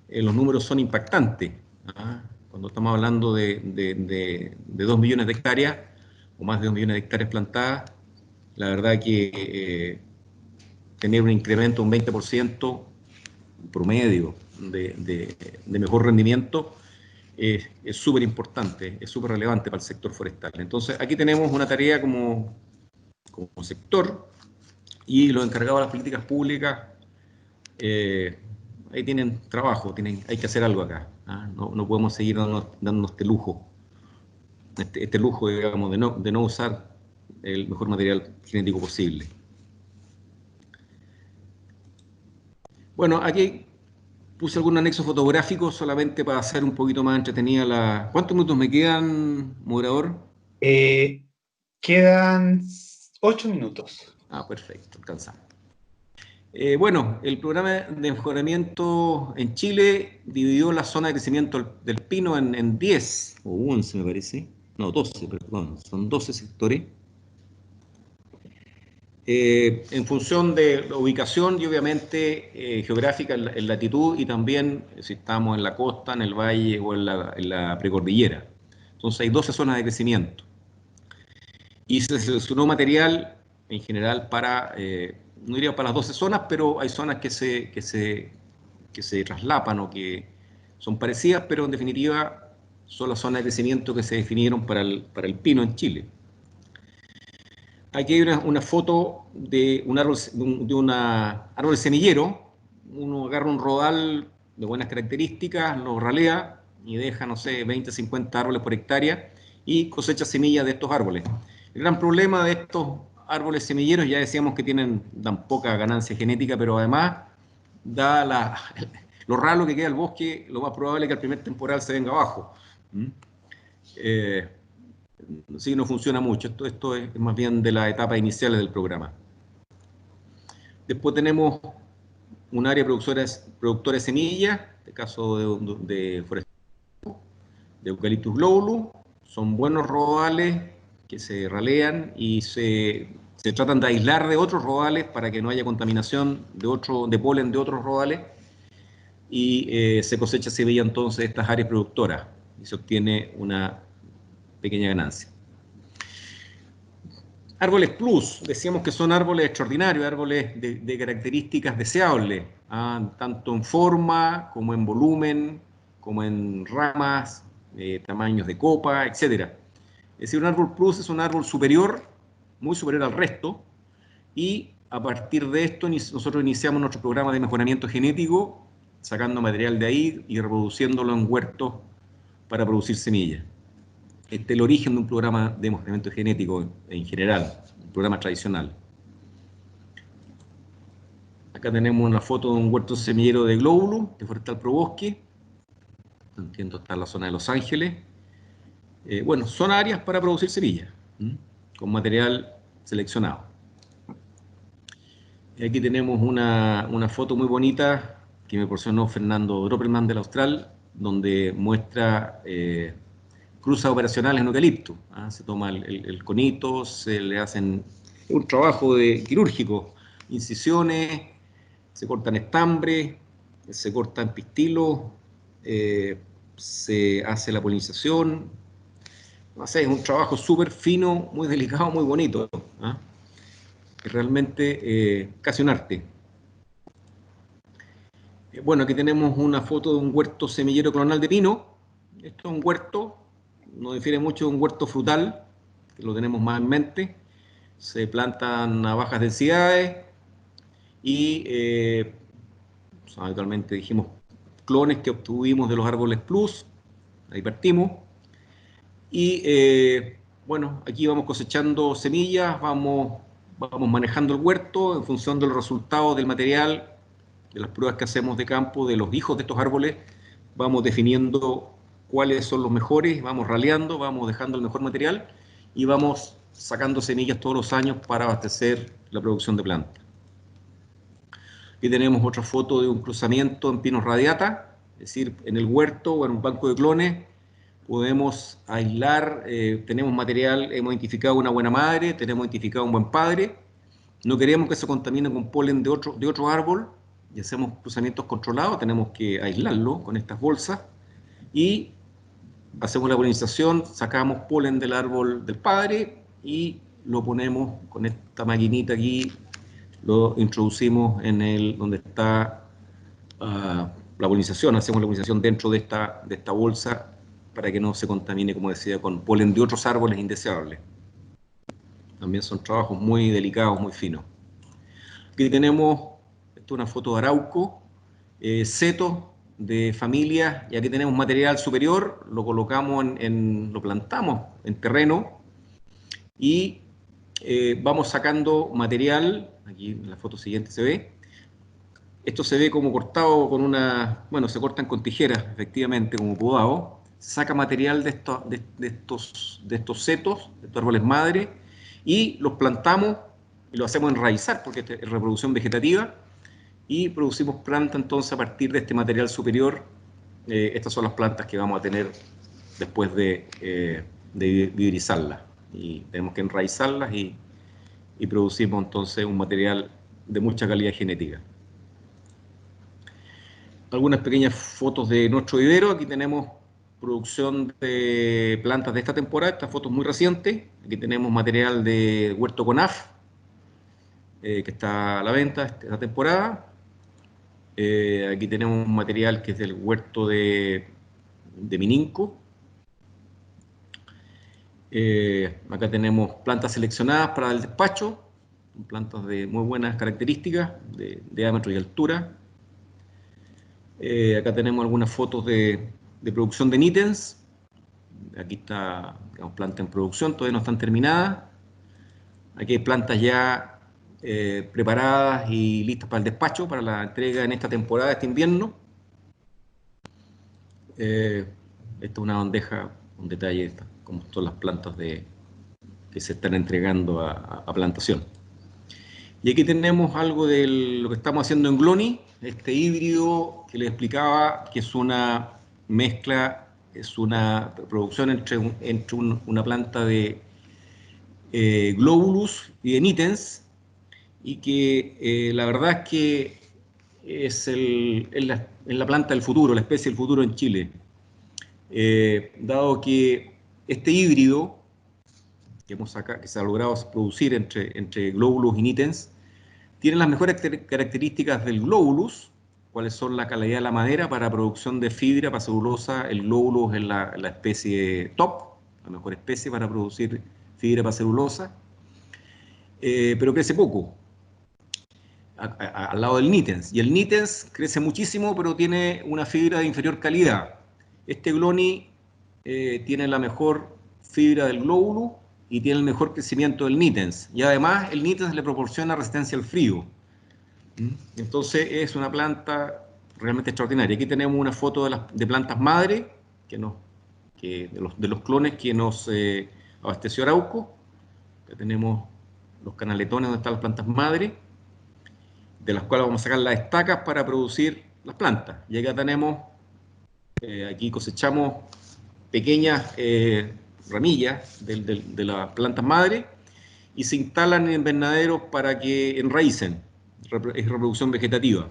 S5: los números son impactantes. Cuando estamos hablando de 2 millones de hectáreas, o más de 2 millones de hectáreas plantadas, la verdad que tener un incremento de un 20% promedio de mejor rendimiento es súper importante, es súper relevante para el sector forestal. Entonces, aquí tenemos una tarea como sector, y los encargados de las políticas públicas ahí tienen trabajo, hay que hacer algo acá. No podemos seguir dándonos este lujo, este lujo, digamos, de no usar el mejor material genético posible. Bueno, aquí puse algún anexo fotográfico solamente para hacer un poquito más entretenida ¿Cuántos minutos me quedan, moderador?
S2: Quedan 8 minutos.
S5: Perfecto, alcanzamos. Bueno, el programa de mejoramiento en Chile dividió la zona de crecimiento del pino en 10, o 11 me parece, no, 12, perdón, son 12 sectores, en función de la ubicación y obviamente geográfica en latitud, y también si estamos en la costa, en el valle o en la precordillera. Entonces hay 12 zonas de crecimiento. Y se seleccionó material en general para, no diría para las 12 zonas, pero hay zonas que se que se traslapan o que son parecidas, pero en definitiva son las zonas de crecimiento que se definieron para el pino en Chile. Aquí hay una foto de un árbol semillero. Uno agarra un rodal de buenas características, lo ralea y deja, no sé, 20, 50 árboles por hectárea y cosecha semillas de estos árboles. El gran problema de estos árboles semilleros, ya decíamos que dan poca ganancia genética, pero además, lo raro que queda el bosque, lo más probable es que al primer temporal se venga abajo. Sí, no funciona mucho. Esto es más bien de las etapas iniciales del programa. Después tenemos un área productora de semillas, en este caso de Eucalyptus globulus. Son buenos rodales que se ralean y se tratan de aislar de otros rodales para que no haya contaminación de polen de otros rodales, y se cosecha semilla entonces de estas áreas productoras y se obtiene una pequeña ganancia. Árboles plus, decíamos que son árboles extraordinarios, árboles de características deseables, tanto en forma como en volumen, como en ramas, tamaños de copa, etc. Es decir, un árbol plus es un árbol superior, muy superior al resto, y a partir de esto nosotros iniciamos nuestro programa de mejoramiento genético, sacando material de ahí y reproduciéndolo en huertos para producir semillas. Este es el origen de un programa de mejoramiento genético en general, un programa tradicional. Acá tenemos una foto de un huerto semillero de glóbulo, de Forestal Probosque. Entiendo, está en la zona de Los Ángeles. Bueno, son áreas para producir semillas, con material seleccionado. Y aquí tenemos una foto muy bonita que me proporcionó Fernando Droppelman del Austral, donde muestra cruzas operacionales en eucalipto. Se toma el conito, se le hacen un trabajo quirúrgico, incisiones, se cortan estambres, se cortan pistilos, se hace la polinización. Es un trabajo súper fino, muy delicado, muy bonito. Es realmente casi un arte. Bueno, aquí tenemos una foto de un huerto semillero clonal de pino. Esto es un huerto, no difiere mucho de un huerto frutal, que lo tenemos más en mente. Se plantan a bajas densidades y habitualmente dijimos clones que obtuvimos de los árboles plus, ahí partimos. Y bueno, aquí vamos cosechando semillas, vamos manejando el huerto en función de los resultados del material, de las pruebas que hacemos de campo, de los hijos de estos árboles, vamos definiendo cuáles son los mejores, vamos raleando, vamos dejando el mejor material y vamos sacando semillas todos los años para abastecer la producción de plantas. Aquí tenemos otra foto de un cruzamiento en pinos radiata, es decir, en el huerto o en un banco de clones podemos aislar, tenemos material, hemos identificado una buena madre, tenemos identificado un buen padre, no queremos que se contamine con polen de otro árbol, y hacemos cruzamientos controlados, tenemos que aislarlo con estas bolsas, y hacemos la polinización, sacamos polen del árbol del padre, y lo ponemos con esta maquinita aquí, lo introducimos en donde está la polinización, hacemos la polinización dentro de esta bolsa, para que no se contamine, como decía, con polen de otros árboles indeseables. También son trabajos muy delicados, muy finos. Aquí tenemos, esto es una foto de arauco, setos de familias, y aquí tenemos material superior, lo colocamos lo plantamos en terreno, y vamos sacando material, aquí en la foto siguiente se ve, esto se ve como cortado con bueno, se cortan con tijeras, efectivamente, como podado, saca material de estos setos, de estos árboles madre, y los plantamos y lo hacemos enraizar, porque es reproducción vegetativa, y producimos plantas entonces a partir de este material superior. Estas son las plantas que vamos a tener después de vigorizarlas, y tenemos que enraizarlas y producimos entonces un material de mucha calidad genética. Algunas pequeñas fotos de nuestro vivero. Aquí tenemos producción de plantas de esta temporada, esta foto es muy reciente. Aquí tenemos material de huerto CONAF, que está a la venta esta temporada. Aquí tenemos un material que es del huerto de Mininco. Acá tenemos plantas seleccionadas para el despacho, plantas de muy buenas características, de diámetro y altura. Acá tenemos algunas fotos de producción de nítens. Aquí está, digamos, planta en producción, todavía no están terminadas. Aquí hay plantas ya preparadas y listas para el despacho, para la entrega en esta temporada, este invierno. Esta es una bandeja, un detalle, como todas las plantas que se están entregando a plantación. Y aquí tenemos algo de lo que estamos haciendo en Gloni, este híbrido que les explicaba, que es una mezcla, es una producción entre una planta de globulus y de nitens, y que la verdad es que es la planta del futuro, la especie del futuro en Chile. Dado que este híbrido que se ha logrado producir entre globulus y nitens, tiene las mejores características del globulus, cuáles son la calidad de la madera para producción de fibra para celulosa. El globulus es la especie top, la mejor especie para producir fibra para celulosa, pero crece poco al lado del nitens. Y el nitens crece muchísimo, pero tiene una fibra de inferior calidad. Este Gloni tiene la mejor fibra del glóbulo y tiene el mejor crecimiento del nitens. Y además el nitens le proporciona resistencia al frío. Entonces es una planta realmente extraordinaria. Aquí tenemos una foto de plantas madre de los clones que nos abasteció Arauco. Acá tenemos los canaletones donde están las plantas madre, de las cuales vamos a sacar las estacas para producir las plantas. Y acá tenemos, aquí cosechamos pequeñas ramillas de las plantas madre y se instalan en invernaderos para que enraícen. Es reproducción vegetativa.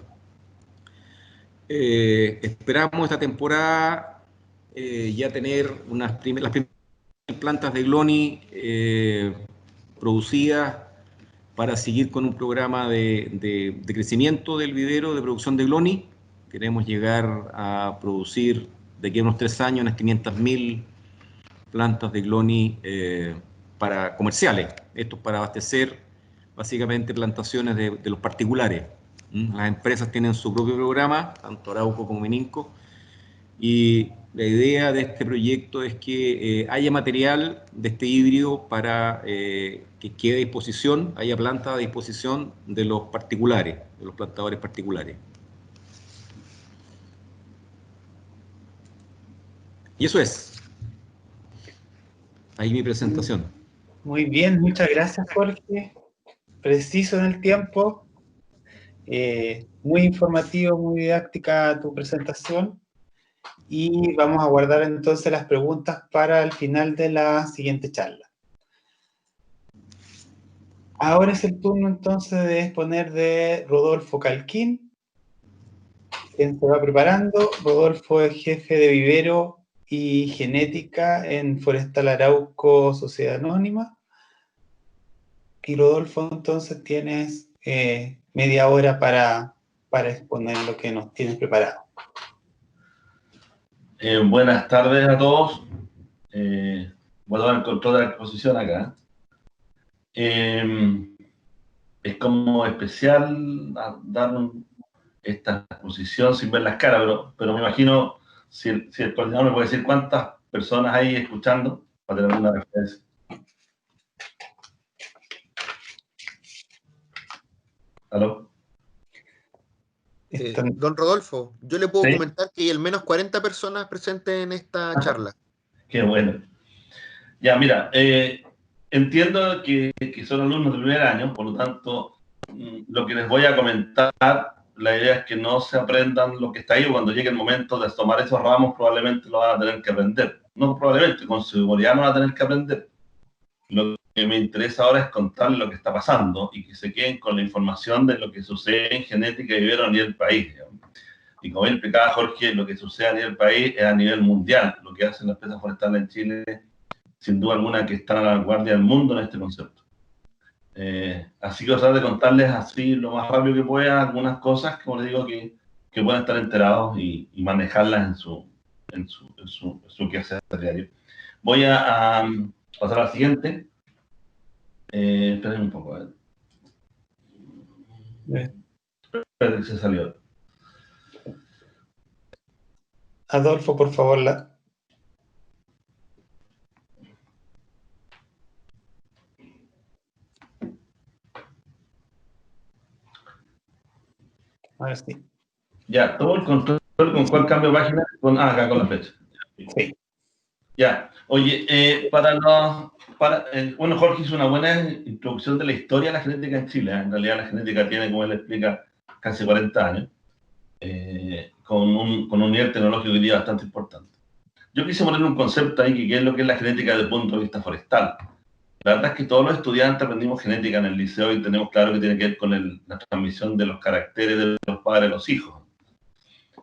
S5: Esperamos esta temporada ya tener las primeras plantas de Gloni producidas para seguir con un programa de crecimiento del vivero de producción de Gloni. Queremos llegar a producir de aquí a unos 3 años unas 500.000 plantas de Gloni para comerciales. Esto es para abastecer básicamente plantaciones de los particulares. Las empresas tienen su propio programa, tanto Arauco como Mininco, y la idea de este proyecto es que haya material de este híbrido para que quede a disposición, haya planta a disposición de los particulares, de los plantadores particulares. Y eso es. Ahí mi presentación.
S2: Muy bien, muchas gracias, Jorge. Preciso en el tiempo. Muy informativo, muy didáctica tu presentación. Y vamos a guardar entonces las preguntas para el final de la siguiente charla. Ahora es el turno entonces de exponer de Rodolfo Calquín, quien se va preparando. Rodolfo es jefe de vivero y genética en Forestal Arauco Sociedad Anónima. Y Rodolfo, entonces tienes media hora para exponer lo que nos tienes preparado.
S4: Buenas tardes a todos. Voy a tomar el control de la exposición acá. Es como especial dar esta exposición sin ver las caras, pero me imagino si el coordinador me puede decir cuántas personas hay escuchando para tener una referencia. ¿Aló?
S1: Don Rodolfo, yo le puedo
S4: ¿Sí?
S1: comentar que hay al menos 40 personas presentes en esta charla.
S4: Qué bueno. Ya, mira, entiendo que son alumnos del primer año, por lo tanto, lo que les voy a comentar, la idea es que no se aprendan lo que está ahí, o cuando llegue el momento de tomar esos ramos probablemente lo van a tener que aprender. No probablemente, con seguridad no van a tener que aprender. Lo que me interesa ahora es contarles lo que está pasando y que se queden con la información de lo que sucede en genética y vivero a nivel país, digamos. Y como bien explicaba Jorge, lo que sucede a nivel país es a nivel mundial. Lo que hacen las empresas forestales en Chile, sin duda alguna, que están a la vanguardia del mundo en este concepto. Así que voy a tratar de contarles así lo más rápido que pueda algunas cosas, como les digo, que que puedan estar enterados y manejarlas en su quehacer diario. Voy a pasar al siguiente. Esperen un poco, a ver. Esperen que se salió.
S2: Adolfo, por favor, Ahora sí.
S4: Ya, todo el control con cuál cambio de página, acá con la fecha.
S2: Sí.
S4: Ya, oye, bueno, Jorge hizo una buena introducción de la historia de la genética en Chile. En realidad la genética tiene, como él explica, casi 40 años, con un nivel tecnológico hoy día bastante importante. Yo quise poner un concepto ahí, que es lo que es la genética desde el punto de vista forestal. La verdad es que todos los estudiantes aprendimos genética en el liceo y tenemos claro que tiene que ver con la transmisión de los caracteres de los padres a los hijos.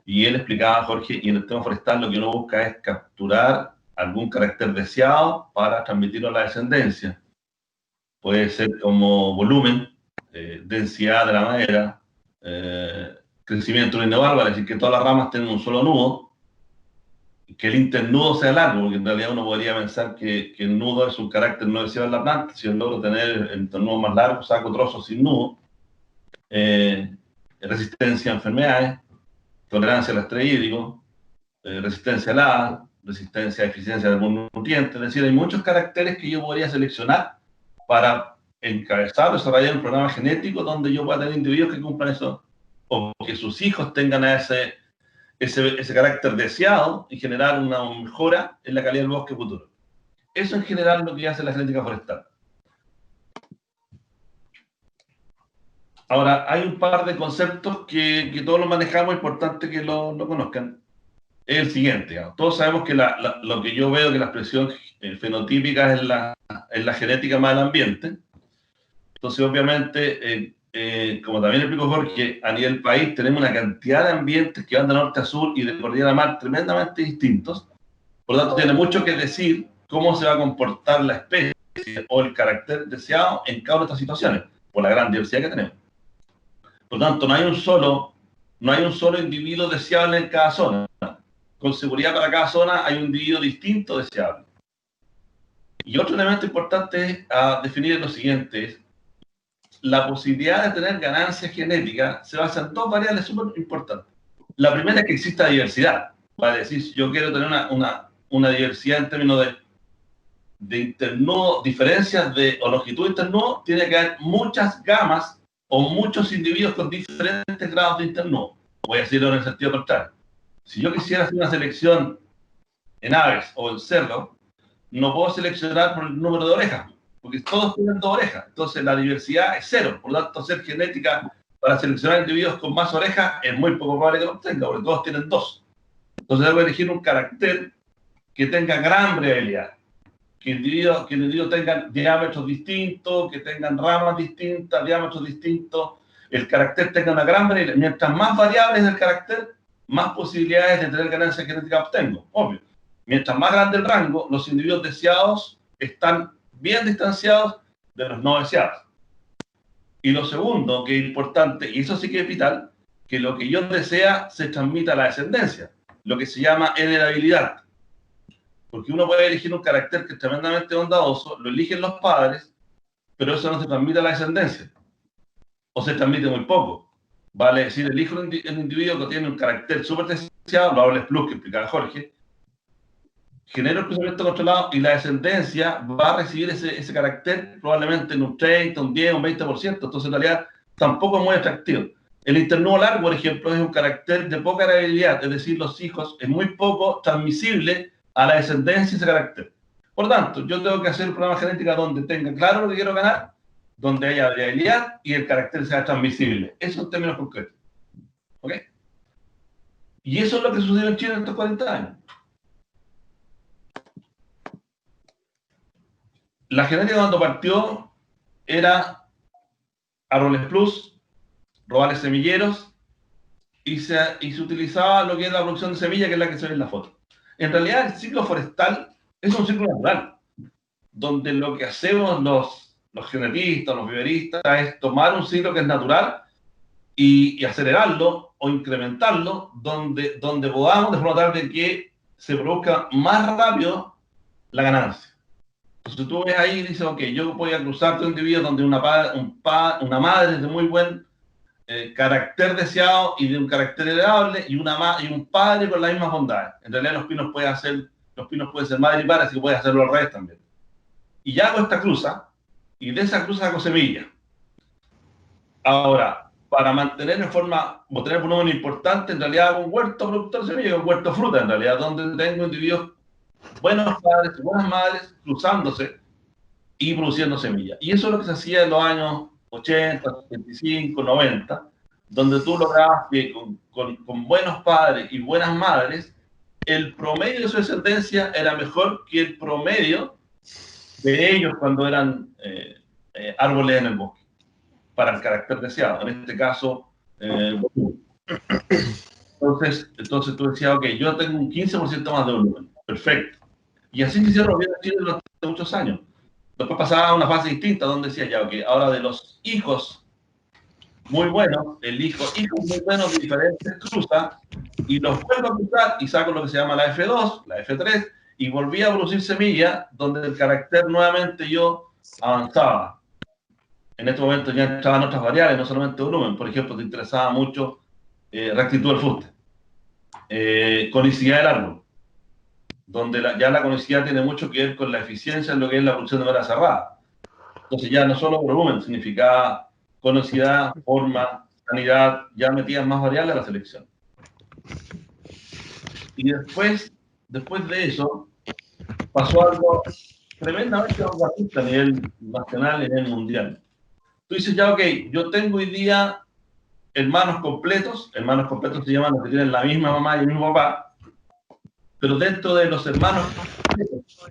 S4: Y él explicaba, Jorge, y en el tema forestal lo que uno busca es capturar algún carácter deseado para transmitirlo a la descendencia. Puede ser como volumen, densidad de la madera, crecimiento de una bárbara, es decir, que todas las ramas tengan un solo nudo, que el internudo sea largo, porque en realidad uno podría pensar que el nudo es un carácter no deseado en la planta. Si yo logro tener el internudo más largo, saco trozos sin nudo, resistencia a enfermedades, tolerancia al estrés hídrico, resistencia a helada, resistencia a deficiencia de algún nutriente. Es decir, hay muchos caracteres que yo podría seleccionar para encabezar o desarrollar un programa genético donde yo pueda tener individuos que cumplan eso, o que sus hijos tengan ese carácter deseado y generar una mejora en la calidad del bosque futuro. Eso en general es lo que hace la genética forestal. Ahora, hay un par de conceptos que todos los manejamos, es importante que lo conozcan. Es el siguiente, ¿no? Todos sabemos que lo que yo veo que la expresión fenotípica es la genética más del ambiente. Entonces, obviamente, como también explicó Jorge, a nivel país tenemos una cantidad de ambientes que van de norte a sur y de cordillera a mar tremendamente distintos. Por lo tanto, tiene mucho que decir cómo se va a comportar la especie o el carácter deseado en cada una de estas situaciones, por la gran diversidad que tenemos. Por lo tanto, no hay un solo individuo deseable en cada zona. Con seguridad para cada zona hay un individuo distinto deseable. Y otro elemento importante a definir es lo siguiente: la posibilidad de tener ganancias genéticas se basa en dos variables súper importantes. La primera es que exista diversidad. Vale decir, si yo quiero tener una diversidad en términos de internudo, diferencias o longitud de internudo, tiene que haber muchas gamas o muchos individuos con diferentes grados de internudo. Voy a decirlo en el sentido contrario. Si yo quisiera hacer una selección en aves o en cerdos, no puedo seleccionar por el número de orejas, porque todos tienen 2 orejas. Entonces la diversidad es 0. Por lo tanto, hacer genética para seleccionar individuos con más orejas es muy poco probable que lo obtenga, porque todos tienen 2. Entonces debo elegir un carácter que tenga gran variabilidad, que el individuo tenga diámetros distintos, que tengan ramas distintas, diámetros distintos, el carácter tenga una gran variabilidad. Mientras más variable es el carácter, más posibilidades de tener ganancia genética obtengo, obvio. Mientras más grande el rango, los individuos deseados están bien distanciados de los no deseados. Y lo segundo, que es importante, y eso sí que es vital, que lo que yo desea se transmita a la descendencia, lo que se llama heredabilidad. Porque uno puede elegir un carácter que es tremendamente bondadoso, lo eligen los padres, pero eso no se transmite a la descendencia. O se transmite muy poco. Vale decir, elijo un individuo que tiene un carácter súper deseado, lo habla Plus, que explicaba Jorge, genera un crecimiento controlado y la descendencia va a recibir ese carácter probablemente en un 30, un 10, un 20%. Entonces, en realidad, tampoco es muy atractivo. El internudo largo, por ejemplo, es un carácter de poca heredabilidad, es decir, los hijos es muy poco transmisible a la descendencia ese carácter. Por tanto, yo tengo que hacer un programa genético donde tenga claro lo que quiero ganar, donde haya variabilidad y el carácter sea transmisible. Eso en términos concretos. ¿Ok? Y eso es lo que sucedió en Chile en estos 40 años. La genética cuando partió era árboles plus, robales semilleros, y se utilizaba lo que es la producción de semillas, que es la que se ve en la foto. En realidad, el ciclo forestal es un ciclo natural, donde lo que hacemos los genetistas, los viveristas, es tomar un ciclo que es natural y acelerarlo o incrementarlo donde podamos, de forma tal de que se produzca más rápido la ganancia. Entonces tú ves ahí y dices, ok, yo voy a cruzar un individuo donde una madre de muy buen carácter deseado y de un carácter heredable y un padre con las mismas bondades. En realidad los pinos pueden ser madre y padre, así que puede hacerlo al revés también. Y ya hago esta cruza, y de esa cruza hago semilla. Ahora, para mantener en forma, o tener un número importante, en realidad hago un huerto productor de semilla, un huerto fruta, en realidad, donde tengo individuos, buenos padres y buenas madres, cruzándose y produciendo semillas. Y eso es lo que se hacía en los años 80, 75, 90, donde tú lograbas que con buenos padres y buenas madres, el promedio de su descendencia era mejor que el promedio de ellos cuando eran árboles en el bosque, para el carácter deseado, en este caso, entonces tú decías, ok, yo tengo un 15% más de volumen, perfecto. Y así se hicieron los bienes chinos durante muchos años. Después pasaba a una fase distinta, donde decía ya, ok, ahora de los hijos muy buenos, hijos muy buenos de diferentes cruzas, y los vuelvo a cruzar y saco lo que se llama la F2, la F3, y volví a producir semilla, donde el carácter nuevamente yo avanzaba. En este momento ya entraban otras variables, no solamente volumen. Por ejemplo, te interesaba mucho rectitud del fuste, conicidad del árbol, donde ya la conicidad tiene mucho que ver con la eficiencia en lo que es la producción de madera cerrada. Entonces ya no solo volumen, significaba conicidad, forma, sanidad, ya metían más variables a la selección. Y después de eso, pasó algo tremendamente vanguardista a nivel nacional y a nivel mundial. Tú dices, ya, ok, yo tengo hoy día hermanos completos se llaman los que tienen la misma mamá y el mismo papá, pero dentro de los hermanos,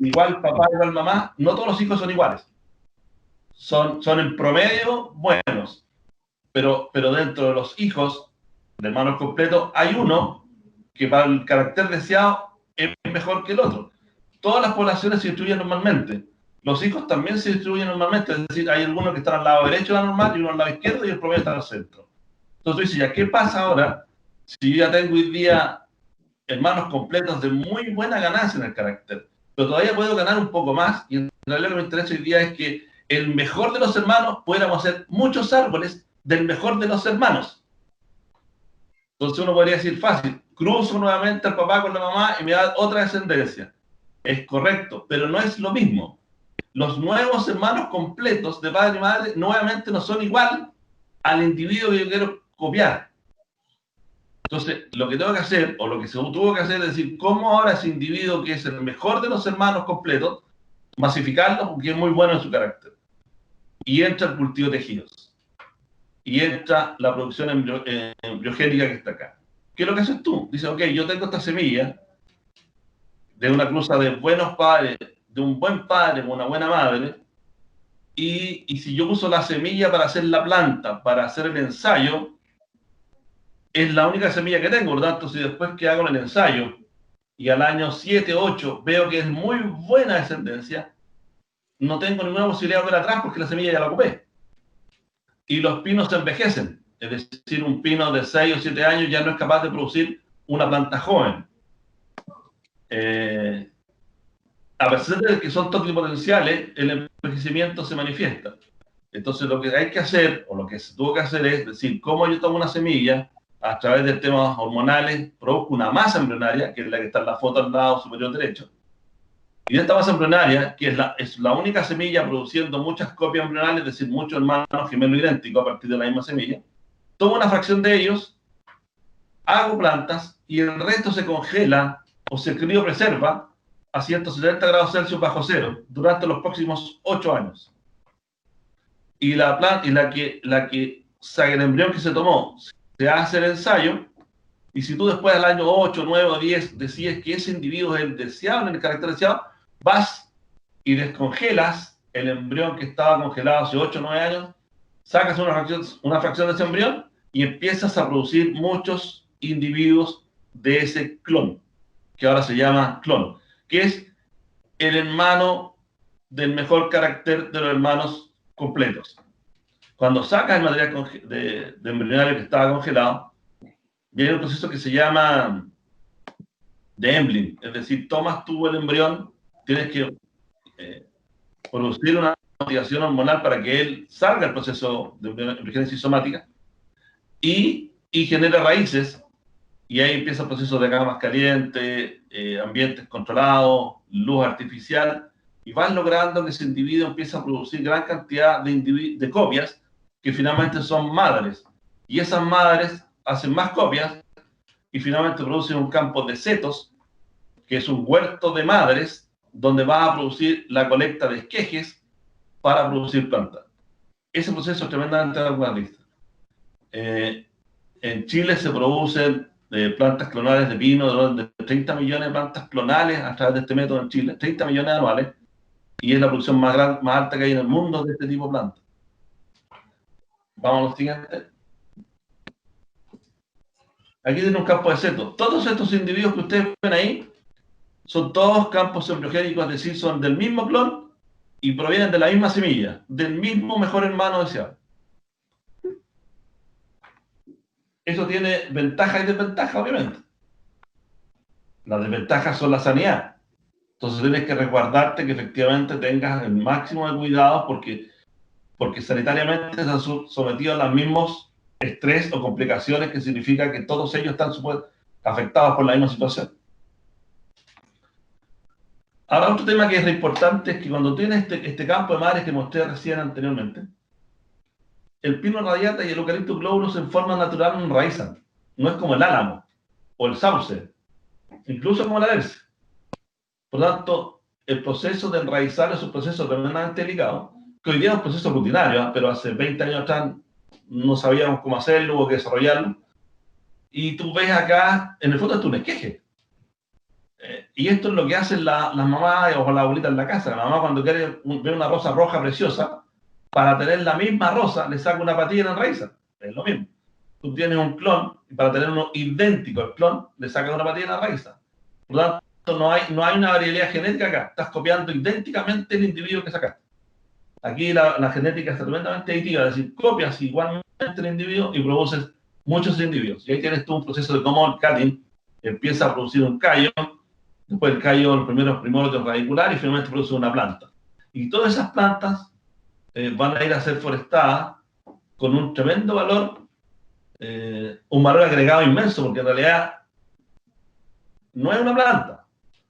S4: igual papá, igual mamá, no todos los hijos son iguales. Son en promedio buenos, pero dentro de los hijos de hermanos completos hay uno que para el carácter deseado es mejor que el otro. Todas las poblaciones se distribuyen normalmente. Los hijos también se distribuyen normalmente, es decir, hay algunos que están al lado derecho de la normal y uno al lado izquierdo y el promedio está al centro. Entonces tú dices, ya, ¿qué pasa ahora si yo ya tengo hoy día hermanos completos de muy buena ganancia en el carácter? Pero todavía puedo ganar un poco más, y en realidad lo que me interesa hoy día es que el mejor de los hermanos pudiéramos hacer muchos árboles del mejor de los hermanos. Entonces uno podría decir fácil, cruzo nuevamente al papá con la mamá y me da otra descendencia. Es correcto, pero no es lo mismo. Los nuevos hermanos completos de padre y madre nuevamente no son igual al individuo que yo quiero copiar. Entonces, lo que tengo que hacer, o lo que se tuvo que hacer, es decir, cómo ahora ese individuo que es el mejor de los hermanos completos, masificarlo porque es muy bueno en su carácter. Y entra el cultivo de tejidos. Y entra la producción embriogénica que está acá. ¿Qué es lo que haces tú? Dices, ok, yo tengo esta semilla de una cruza de buenos padres, de un buen padre con una buena madre, y si yo uso la semilla para hacer la planta, para hacer el ensayo, es la única semilla que tengo. Por lo tanto, si después que hago el ensayo y al año 7, 8 veo que es muy buena descendencia, no tengo ninguna posibilidad de volver atrás porque la semilla ya la ocupé. Y los pinos se envejecen. Es decir, un pino de 6 o 7 años ya no es capaz de producir una planta joven. A pesar de que son toxipotenciales, el envejecimiento se manifiesta. Entonces, lo que hay que hacer, o lo que se tuvo que hacer, es decir, cómo yo tomo una semilla, a través de temas hormonales, produzco una masa embrionaria, que es la que está en la foto al lado superior derecho. Y de esta masa embrionaria, que es la única semilla produciendo muchas copias embrionales, es decir, muchos hermanos gemelos idénticos a partir de la misma semilla, tomo una fracción de ellos, hago plantas, y el resto se congela o se criopreserva a 170 grados Celsius bajo cero durante los próximos 8 años. Y la que saque el embrión que se tomó, se hace el ensayo, y si tú después del año 8, 9 o 10 decides que ese individuo es el deseado, en el carácter deseado, vas y descongelas el embrión que estaba congelado hace 8 o 9 años, sacas una fracción de ese embrión y empiezas a producir muchos individuos de ese clon, que ahora se llama clon, que es el hermano del mejor carácter de los hermanos completos. Cuando sacas el material de embrionario que estaba congelado, Y hay un proceso que se llama de Embling, es decir, tomas tú el embrión, tienes que producir una motivación hormonal para que él salga del proceso de embriogénesis somática y genera raíces, y ahí empieza el proceso de camas calientes, ambientes controlados, luz artificial, y vas logrando que ese individuo empiece a producir gran cantidad de copias que finalmente son madres, y esas madres hacen más copias y finalmente producen un campo de setos, que es un huerto de madres donde va a producir la colecta de esquejes para producir plantas. Ese proceso es tremendamente vanguardista. En Chile se producen plantas clonales de pino, de 30 millones de plantas clonales a través de este método en Chile, 30 millones anuales, y es la producción más alta que hay en el mundo de este tipo de plantas. Vamos a lo siguiente. Aquí tiene un campo de setos. Todos estos individuos que ustedes ven ahí son todos campos embriogénicos, es decir, son del mismo clon y provienen de la misma semilla, del mismo mejor hermano deseado. Eso tiene ventajas y desventajas, obviamente. Las desventajas son la sanidad. Entonces tienes que resguardarte que efectivamente tengas el máximo de cuidado porque sanitariamente se han sometido a los mismos estrés o complicaciones, que significa que todos ellos están afectados por la misma situación. Ahora, otro tema que es importante es que cuando tienes este campo de madres que mostré recién anteriormente, el pino radiata y el Eucalyptus globulus en forma natural no enraizan. No es como el álamo o el sauce, incluso como la delce. Por lo tanto, el proceso de enraizar es un proceso tremendamente delicado, que hoy día es un proceso rutinario, pero hace 20 años atrás no sabíamos cómo hacerlo, hubo que desarrollarlo. Y tú ves acá, en el fondo es un esqueje. Y esto es lo que hacen las mamás o las abuelitas en la casa. La mamá, cuando quiere ver una rosa roja preciosa, para tener la misma rosa le saca una patilla y la enraiza. Es lo mismo. Tú tienes un clon y para tener uno idéntico al clon le sacas una patilla y la enraiza. Por lo tanto, no hay una variabilidad genética acá. Estás copiando idénticamente el individuo que sacaste. Aquí la genética es tremendamente aditiva, es decir, copias igualmente el individuo y produces muchos individuos. Y ahí tienes tú un proceso de common cutting, empieza a producir un callo, después el callo, los primeros primordios radiculares, y finalmente produce una planta. Y todas esas plantas van a ir a ser forestadas con un tremendo valor, un valor agregado inmenso, porque en realidad no es una planta.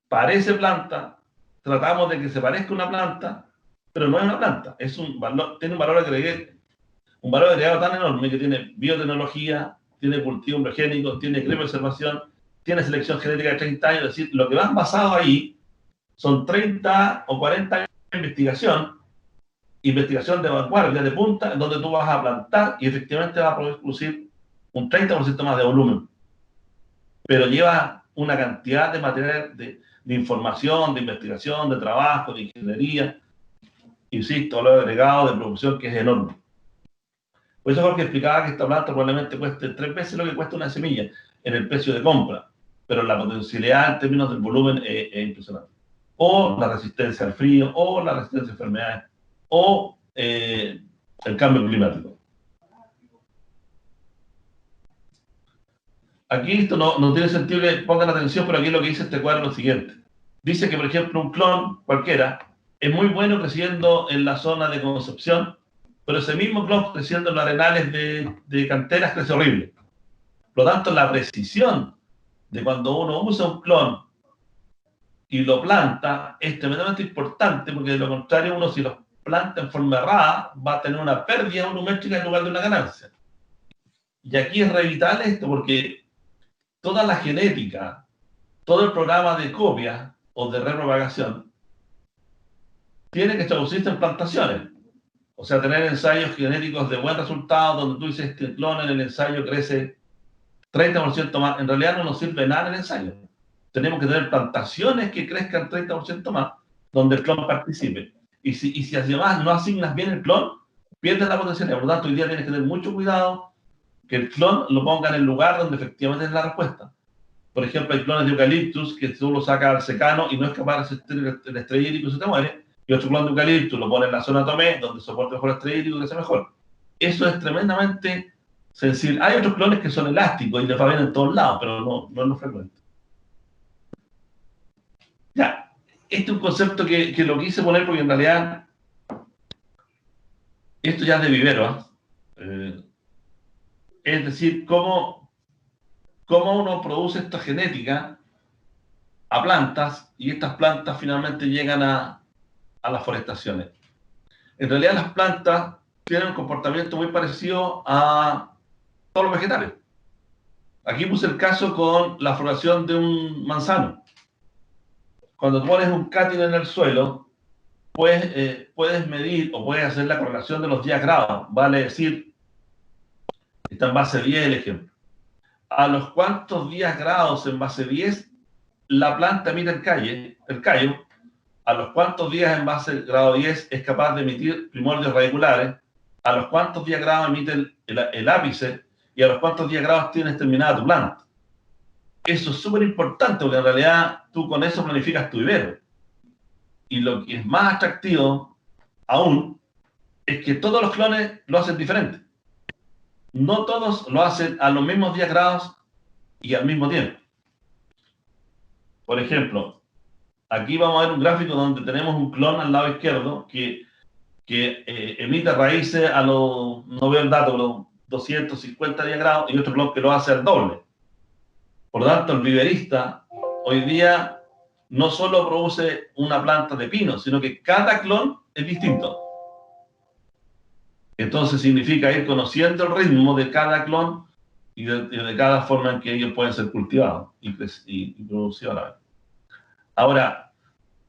S4: Parece planta, tratamos de que se parezca a una planta, pero no es una planta. Es un valor, tiene un valor agregado tan enorme que tiene biotecnología, tiene cultivo embriogénico, tiene criopreservación, tiene selección genética de 30 años. Es decir, lo que van basado ahí son 30 o 40 años de investigación de vanguardia, de punta, en donde tú vas a plantar y efectivamente vas a poder producir un 30% más de volumen. Pero lleva una cantidad de material, de información, de investigación, de trabajo, de ingeniería, insisto, valor agregado de producción que es enorme. Por eso Jorge explicaba que esta planta probablemente cueste 3 veces lo que cuesta una semilla en el precio de compra, pero la potencialidad en términos del volumen es impresionante. O la resistencia al frío, o la resistencia a enfermedades, o el cambio climático. Aquí esto no tiene sentido que pongan atención, pero aquí lo que dice este cuadro es lo siguiente. Dice que, por ejemplo, un clon cualquiera es muy bueno creciendo en la zona de Concepción, pero ese mismo clon creciendo en los arenales de canteras crece horrible. Por lo tanto, la precisión de cuando uno usa un clon y lo planta es tremendamente importante, porque de lo contrario, uno si lo planta en forma errada va a tener una pérdida volumétrica en lugar de una ganancia. Y aquí es revital esto, porque toda la genética, todo el programa de copia o de repropagación tiene que traducirse en plantaciones. O sea, tener ensayos genéticos de buen resultado, donde tú dices que el clon en el ensayo crece 30% más. En realidad no nos sirve nada el ensayo. Tenemos que tener plantaciones que crezcan 30% más, donde el clon participe. Y si además no asignas bien el clon, pierdes la potencialidad. Por lo tanto, hoy día tienes que tener mucho cuidado que el clon lo ponga en el lugar donde efectivamente es la respuesta. Por ejemplo, hay clones de eucaliptus que tú lo sacas al secano y no es capaz de resistir el estrés hídrico y se te muere. Y otro clon de eucaliptus lo pone en la zona Tomé, donde soporta mejor el estrés hídrico y crece mejor. Eso es tremendamente sensible. Hay otros clones que son elásticos y les va bien en todos lados, pero no es lo frecuente. Ya, este es un concepto que lo quise poner porque en realidad esto ya es de vivero, ¿eh? Es decir, cómo uno produce esta genética a plantas y estas plantas finalmente llegan a las forestaciones. En realidad las plantas tienen un comportamiento muy parecido a todos los vegetales. Aquí puse el caso con la floración de un manzano. Cuando pones un cátin en el suelo, puedes medir o puedes hacer la correlación de los días grados. Vale decir, está en base 10 el ejemplo. ¿A los cuántos días grados en base 10 la planta emite el callo? ¿A los cuántos días en base grado 10 es capaz de emitir primordios radiculares? ¿A los cuántos días grados emite el ápice? ¿Y a los cuántos días grados tienes terminada tu planta? Eso es súper importante porque en realidad tú con eso planificas tu vivero. Y lo que es más atractivo aún es que todos los clones lo hacen diferente. No todos lo hacen a los mismos días grados y al mismo tiempo. Por ejemplo, aquí vamos a ver un gráfico donde tenemos un clon al lado izquierdo que emite raíces a los, no veo el dato, los 250 días grados y otro clon que lo hace al doble. Por lo tanto, el viverista hoy día no solo produce una planta de pino, sino que cada clon es distinto. Entonces significa ir conociendo el ritmo de cada clon y de cada forma en que ellos pueden ser cultivados y producidos a la vez. Ahora,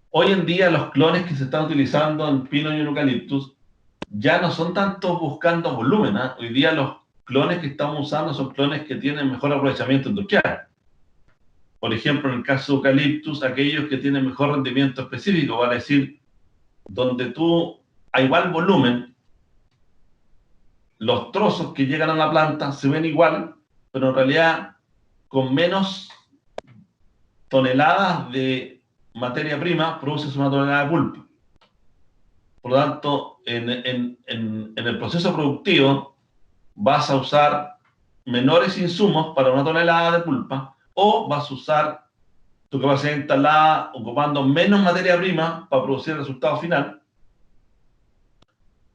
S4: hoy en día los clones que se están utilizando en pino y en eucaliptus ya no son tanto buscando volumen, ¿eh? Hoy día los clones que estamos usando son clones que tienen mejor aprovechamiento industrial. Por ejemplo, en el caso de eucaliptus, aquellos que tienen mejor rendimiento específico, vale decir, donde tú a igual volumen, los trozos que llegan a la planta se ven igual, pero en realidad con menos toneladas de materia prima produces una tonelada de pulpa. Por lo tanto, en el proceso productivo vas a usar menores insumos para una tonelada de pulpa o vas a usar tu capacidad instalada ocupando menos materia prima para producir el resultado final,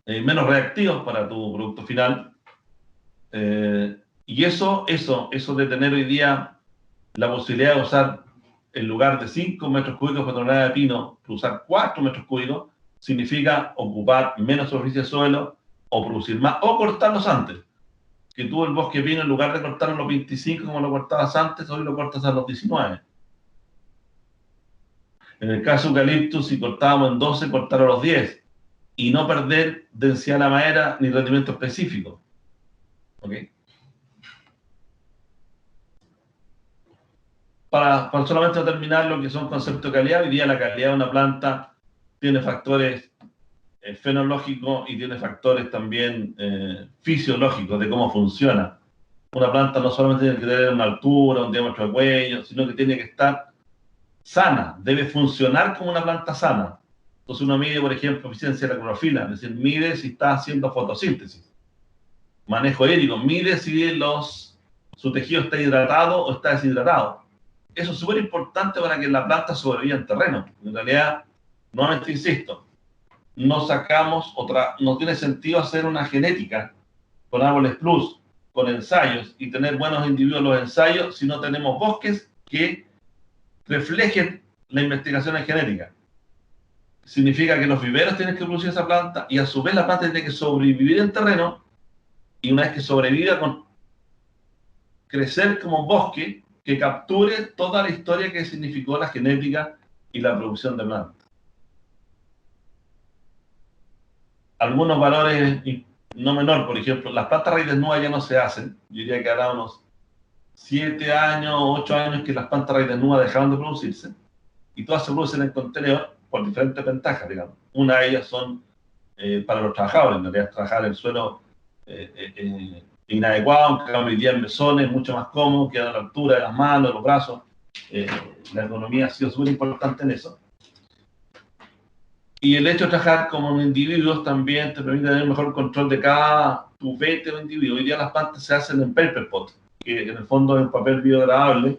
S4: menos reactivos para tu producto final. Y eso de tener hoy día la posibilidad de usar, en lugar de 5 metros cúbicos por tonelada de pino, usar 4 metros cúbicos, significa ocupar menos superficie de suelo, o producir más, o cortarlos antes. Que tú el bosque pino, en lugar de cortarlo a los 25 como lo cortabas antes, hoy lo cortas a los 19. En el caso de eucaliptus, si cortábamos en 12, cortar a los 10. Y no perder densidad de la madera ni rendimiento específico. ¿Ok? Para solamente terminar lo que son conceptos de calidad, hoy día la calidad de una planta tiene factores fenológicos y tiene factores también fisiológicos de cómo funciona. Una planta no solamente tiene que tener una altura, un diámetro de cuello, sino que tiene que estar sana, debe funcionar como una planta sana. Entonces uno mide, por ejemplo, eficiencia de la clorofila, es decir, mide si está haciendo fotosíntesis. Manejo hídrico, mide si su tejido está hidratado o está deshidratado. Eso es súper importante para que la planta sobreviva en terreno. En realidad, nuevamente insisto, no tiene sentido hacer una genética con árboles plus, con ensayos y tener buenos individuos en los ensayos si no tenemos bosques que reflejen la investigación en genética. Significa que los viveros tienen que producir esa planta y a su vez la planta tiene que sobrevivir en terreno y una vez que sobreviva crecer como un bosque que capture toda la historia que significó la genética y la producción de plantas. Algunos valores no menor, por ejemplo, las plantas raíz desnuda ya no se hacen. Yo diría que hará unos 7 años, 8 años que las plantas raíz desnuda dejaron de producirse y todas se producen en contenedor por diferentes ventajas, digamos. Una de ellas son para los trabajadores, en realidad trabajar en el suelo inadecuado, aunque hoy día en mesones, mucho más cómodo, queda a la altura de las manos, de los brazos. La ergonomía ha sido súper importante en eso. Y el hecho de trabajar como individuos también te permite tener un mejor control de cada tu vete o individuo. Hoy día las plantas se hacen en paper pot, que en el fondo es un papel biodegradable,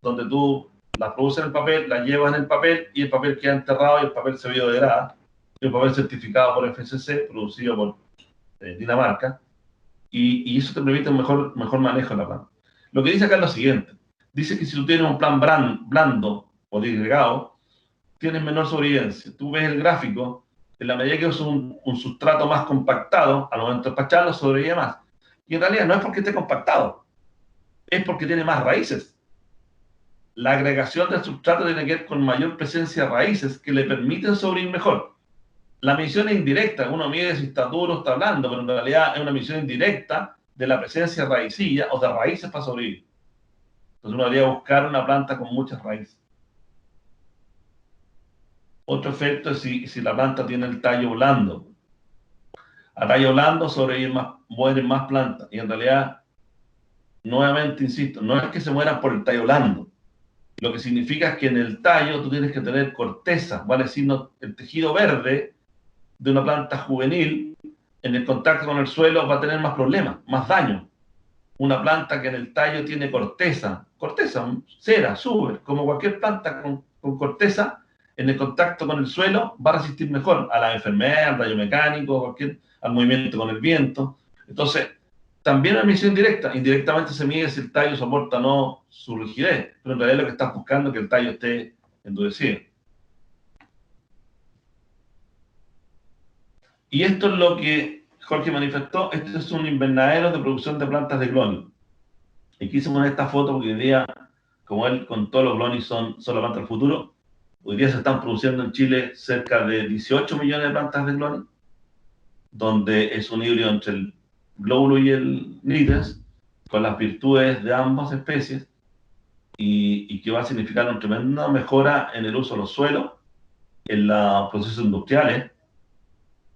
S4: donde tú las produces en el papel, las llevas en el papel y el papel queda enterrado y el papel se biodegrada. Es un papel certificado por FSC, producido por Dinamarca, y eso te permite un mejor manejo de la planta. Lo que dice acá es lo siguiente. Dice que si tú tienes un plan blando o disgregado, tienes menor sobrevivencia. Tú ves el gráfico, en la medida que usas un sustrato más compactado, al momento de despacharlo, sobrevive más. Y en realidad no es porque esté compactado, es porque tiene más raíces. La agregación del sustrato tiene que ver con mayor presencia de raíces que le permiten sobrevivir mejor. La medición es indirecta, uno mide si está duro o está blando, pero en realidad es una medición indirecta de la presencia de raicilla o de raíces para sobrevivir. Entonces uno debería buscar una planta con muchas raíces. Otro efecto es si la planta tiene el tallo blando. A tallo blando mueren más plantas. Y en realidad, nuevamente insisto, no es que se mueran por el tallo blando. Lo que significa es que en el tallo tú tienes que tener corteza, vale decir, el tejido verde de una planta juvenil en el contacto con el suelo va a tener más problemas, más daño. Una planta que en el tallo tiene corteza, cera, suber, como cualquier planta con corteza, en el contacto con el suelo va a resistir mejor a las enfermedades, al rayo mecánico, al movimiento con el viento. Entonces, también una medición directa. Indirectamente se mide si el tallo soporta o no su rigidez, pero en realidad lo que estás buscando es que el tallo esté endurecido. Y esto es lo que Jorge manifestó. Este es un invernadero de producción de plantas de glonis. Y quise poner esta foto porque hoy día, como él contó, los glonis son la planta del futuro. Hoy día se están produciendo en Chile cerca de 18 millones de plantas de glonis, donde es un híbrido entre el glóbulo y el nitras, con las virtudes de ambas especies, y que va a significar una tremenda mejora en el uso de los suelos, en los procesos industriales,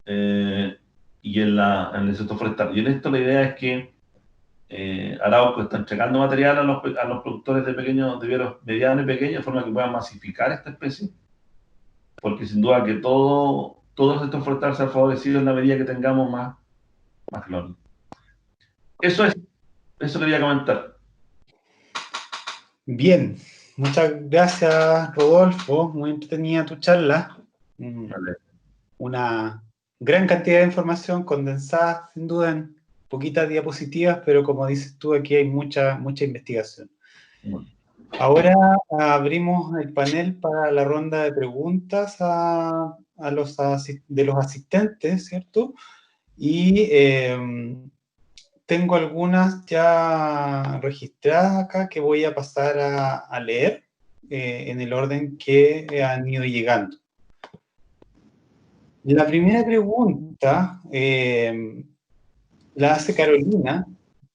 S4: y en el sector forestal. Y en esto la idea es que Arauco está entregando material a los productores de viveros medianos y pequeños, de forma que puedan masificar esta especie, porque sin duda que todo el sector forestal se ha favorecido en la medida que tengamos más glonis. Eso quería comentar.
S2: Bien, muchas gracias, Rodolfo. Muy entretenida tu charla.
S4: Vale.
S2: Una gran cantidad de información condensada, sin duda, en poquitas diapositivas, pero como dices tú, aquí hay mucha investigación.
S4: Bueno.
S2: Ahora abrimos el panel para la ronda de preguntas de los asistentes, ¿cierto? Y tengo algunas ya registradas acá que voy a pasar a leer en el orden que han ido llegando. La primera pregunta la hace Carolina,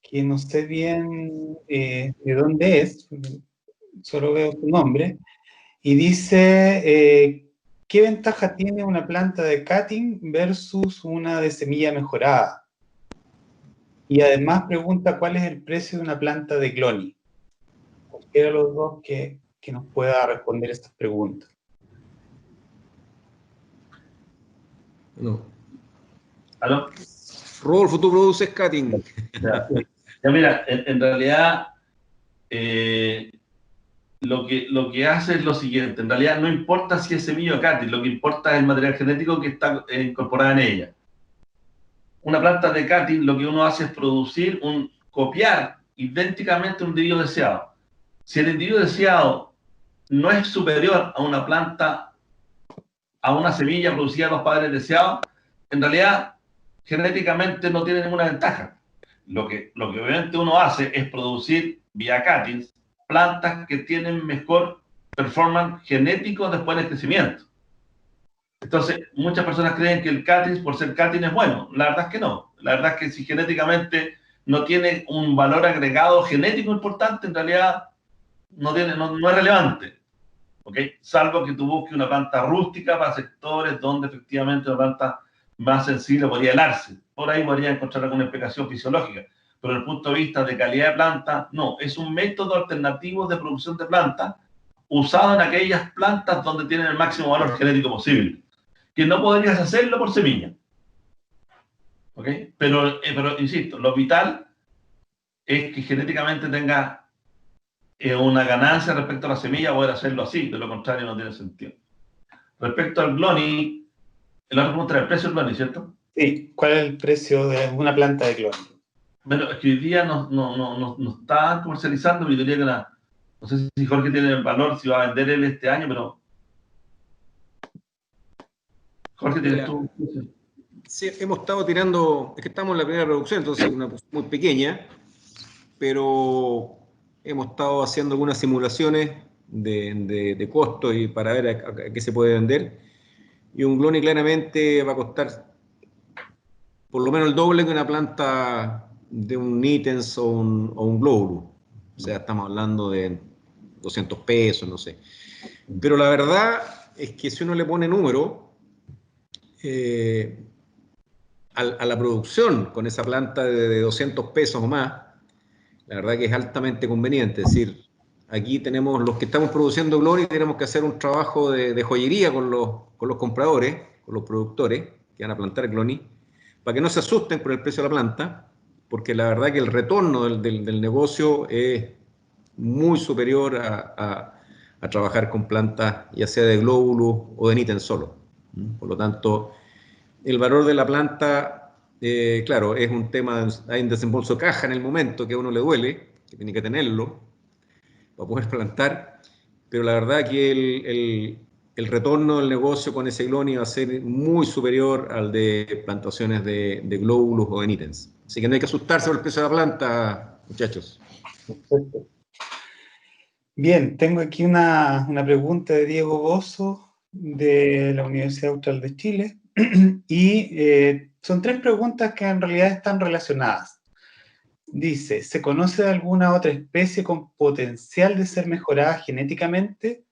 S2: que no sé bien de dónde es, solo veo su nombre, y dice, ¿qué ventaja tiene una planta de cutting versus una de semilla mejorada? Y además pregunta cuál es el precio de una planta de glonis. Cualquiera de los dos que nos pueda responder estas preguntas.
S5: No.
S4: ¿Aló?
S5: Rodolfo, tú produces cutting.
S4: Ya mira, en realidad lo que hace es lo siguiente. En realidad no importa si es semilla o cutting, lo que importa es el material genético que está incorporado en ella. Una planta de cutting lo que uno hace es copiar idénticamente un individuo deseado. Si el individuo deseado no es superior a una planta, a una semilla producida por los padres deseados, en realidad genéticamente no tiene ninguna ventaja. Lo que obviamente uno hace es producir vía cuttings plantas que tienen mejor performance genético después del crecimiento. Entonces, muchas personas creen que el cutting, por ser cutting, es bueno. La verdad es que no. La verdad es que si genéticamente no tiene un valor agregado genético importante, en realidad no es relevante. ¿Okay? Salvo que tú busques una planta rústica para sectores donde efectivamente una planta más sensible podría helarse. Por ahí podría encontrar alguna explicación fisiológica. Pero desde el punto de vista de calidad de planta, no. Es un método alternativo de producción de plantas usado en aquellas plantas donde tienen el máximo valor genético posible. Que no podrías hacerlo por semilla. ¿ok? Pero insisto, lo vital es que genéticamente tenga una ganancia respecto a la semilla, poder hacerlo así, de lo contrario no tiene sentido. Respecto al Gloni, la otra pregunta era el precio del Gloni, ¿cierto?
S2: Sí, ¿cuál es el precio de una planta de Gloni?
S4: Bueno, es que hoy día no está comercializando, yo diría que no sé si Jorge tiene el valor, si va a vender él este año, pero Jorge, ¿tienes tú?
S5: Sí, hemos estado tirando, es que estamos en la primera producción, entonces una muy pequeña, pero hemos estado haciendo algunas simulaciones de costos y para ver a qué se puede vender. Y un Gloni claramente va a costar por lo menos el doble que una planta de un Nitens o un Globulus. O sea, estamos hablando de 200 pesos, no sé. Pero la verdad es que si uno le pone número a la producción con esa planta de 200 pesos o más, la verdad que es altamente conveniente. Es decir, aquí tenemos los que estamos produciendo Gloni, tenemos que hacer un trabajo de joyería con los compradores, con los productores que van a plantar Gloni, para que no se asusten por el precio de la planta, porque la verdad que el retorno del negocio es muy superior a trabajar con plantas, ya sea de Globulus o de Niten solo. Por lo tanto, el valor de la planta, claro, es un tema, hay un desembolso de caja en el momento que a uno le duele, que tiene que tenerlo para poder plantar, pero la verdad que el retorno del negocio con ese Gloni va a ser muy superior al de plantaciones de Globulus o de Nitens. Así que no hay que asustarse por el precio de la planta, muchachos.
S2: Perfecto. Bien, tengo aquí una pregunta de Diego Bozo de la Universidad Austral de Chile y son tres preguntas que en realidad están relacionadas. Dice, ¿se conoce de alguna otra especie con potencial de ser mejorada genéticamente?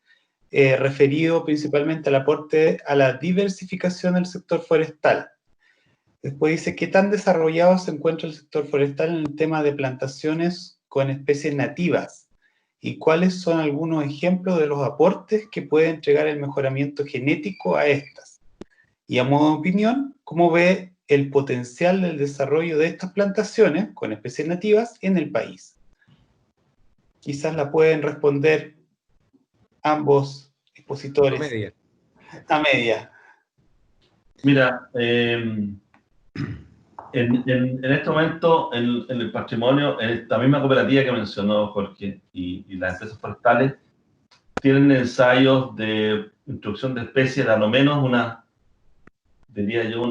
S2: Referido principalmente al aporte a la diversificación del sector forestal. Después dice, ¿qué tan desarrollado se encuentra el sector forestal en el tema de plantaciones con especies nativas? ¿Y cuáles son algunos ejemplos de los aportes que puede entregar el mejoramiento genético a estas? Y a modo de opinión, ¿cómo ve el potencial del desarrollo de estas plantaciones con especies nativas en el país? Quizás la pueden responder ambos expositores. A media.
S4: Mira, en este momento, en el patrimonio, en esta misma cooperativa que mencionó Jorge y las empresas forestales, tienen ensayos de introducción de especies de a lo menos diría yo,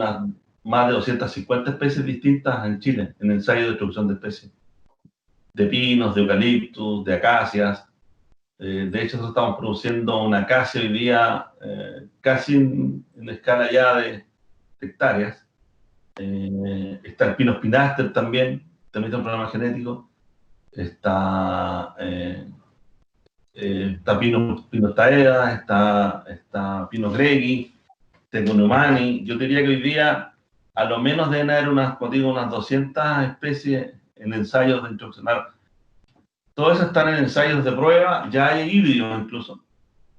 S4: más de 250 especies distintas en Chile, en ensayos de introducción de especies. De pinos, de eucaliptus, de acacias. De hecho, nosotros estamos produciendo una acacia hoy día casi en escala ya de hectáreas. Está el pino spinaster también tiene un programa genético. Está Pino taeda, está Pino gregui, Tegunomani. Yo diría que hoy día a lo menos deben haber unas 200 especies en ensayos de introducción. Todas están en ensayos de prueba, ya hay híbridos incluso.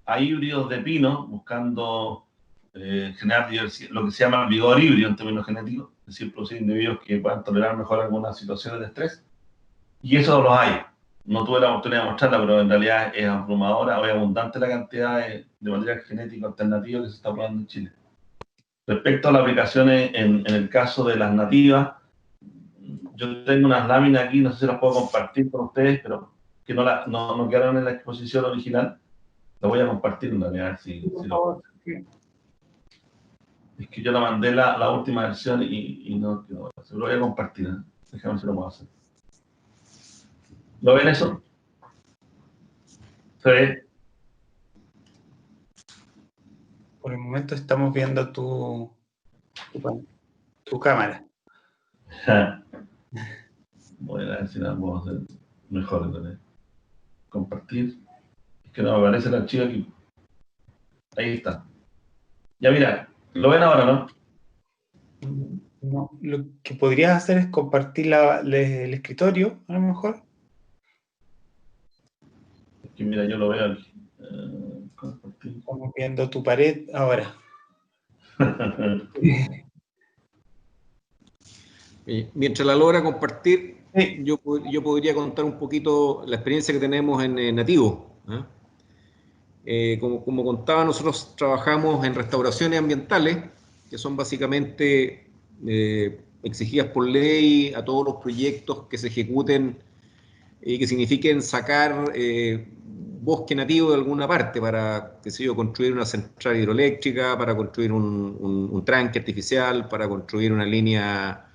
S4: Hay híbridos de pino buscando generar lo que se llama vigor híbrido en términos genéticos, es decir, producir individuos que puedan tolerar mejor algunas situaciones de estrés. Y eso los hay. No tuve la oportunidad de mostrarla, pero en realidad es abrumadora, es abundante la cantidad de material genético alternativo que se está probando en Chile. Respecto a las aplicaciones en el caso de las nativas, yo tengo unas láminas aquí, no sé si las puedo compartir con ustedes, pero que no quedaron en la exposición original. Las voy a compartir en realidad, si lo... Es que yo la mandé la última versión y no quedó. Se lo voy a compartir, ¿eh? Déjame ver si lo puedo hacer. ¿Lo ven eso? ¿Se ve?
S2: Por el momento estamos viendo tu cámara.
S4: Voy a ver si la puedo hacer mejor. Entonces. Compartir. Es que no me aparece el archivo aquí. Ahí está. Ya mira, lo ven ahora, ¿no?
S2: No, lo que podrías hacer es compartir el escritorio, a lo mejor.
S4: Es que mira, yo lo veo aquí. Compartir.
S2: Estamos viendo tu pared ahora.
S5: Mientras la logra compartir,
S2: Sí.
S5: yo podría contar un poquito la experiencia que tenemos en Nativo. Como contaba, nosotros trabajamos en restauraciones ambientales, que son básicamente exigidas por ley a todos los proyectos que se ejecuten y que signifiquen sacar bosque nativo de alguna parte para, qué sé yo, construir una central hidroeléctrica, para construir un tranque artificial, para construir una línea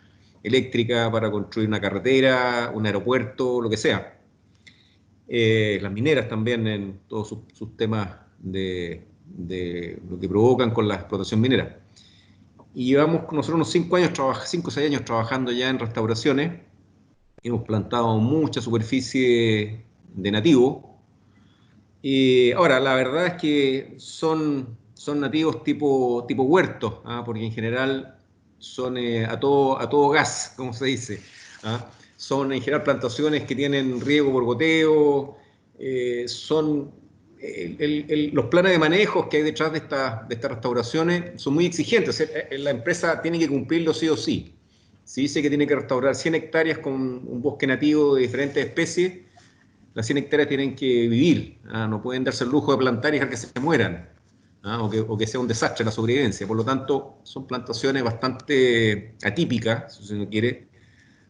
S5: eléctrica, para construir una carretera, un aeropuerto, lo que sea. Las mineras también en todos sus temas de lo que provocan con la explotación minera. Y llevamos nosotros unos 5 o 6 años trabajando ya en restauraciones. Hemos plantado mucha superficie de nativo. Ahora, la verdad es que son nativos tipo huertos, porque en general son a todo gas, como se dice. Son en general plantaciones que tienen riego por goteo, los planes de manejos que hay detrás de estas restauraciones son muy exigentes. O sea, la empresa tiene que cumplirlo sí o sí. Si dice que tiene que restaurar 100 hectáreas con un bosque nativo de diferentes especies, las 100 hectáreas tienen que vivir, no pueden darse el lujo de plantar y dejar que se mueran, o que sea un desastre la sobrevivencia. Por lo tanto, son plantaciones bastante atípicas, si uno quiere,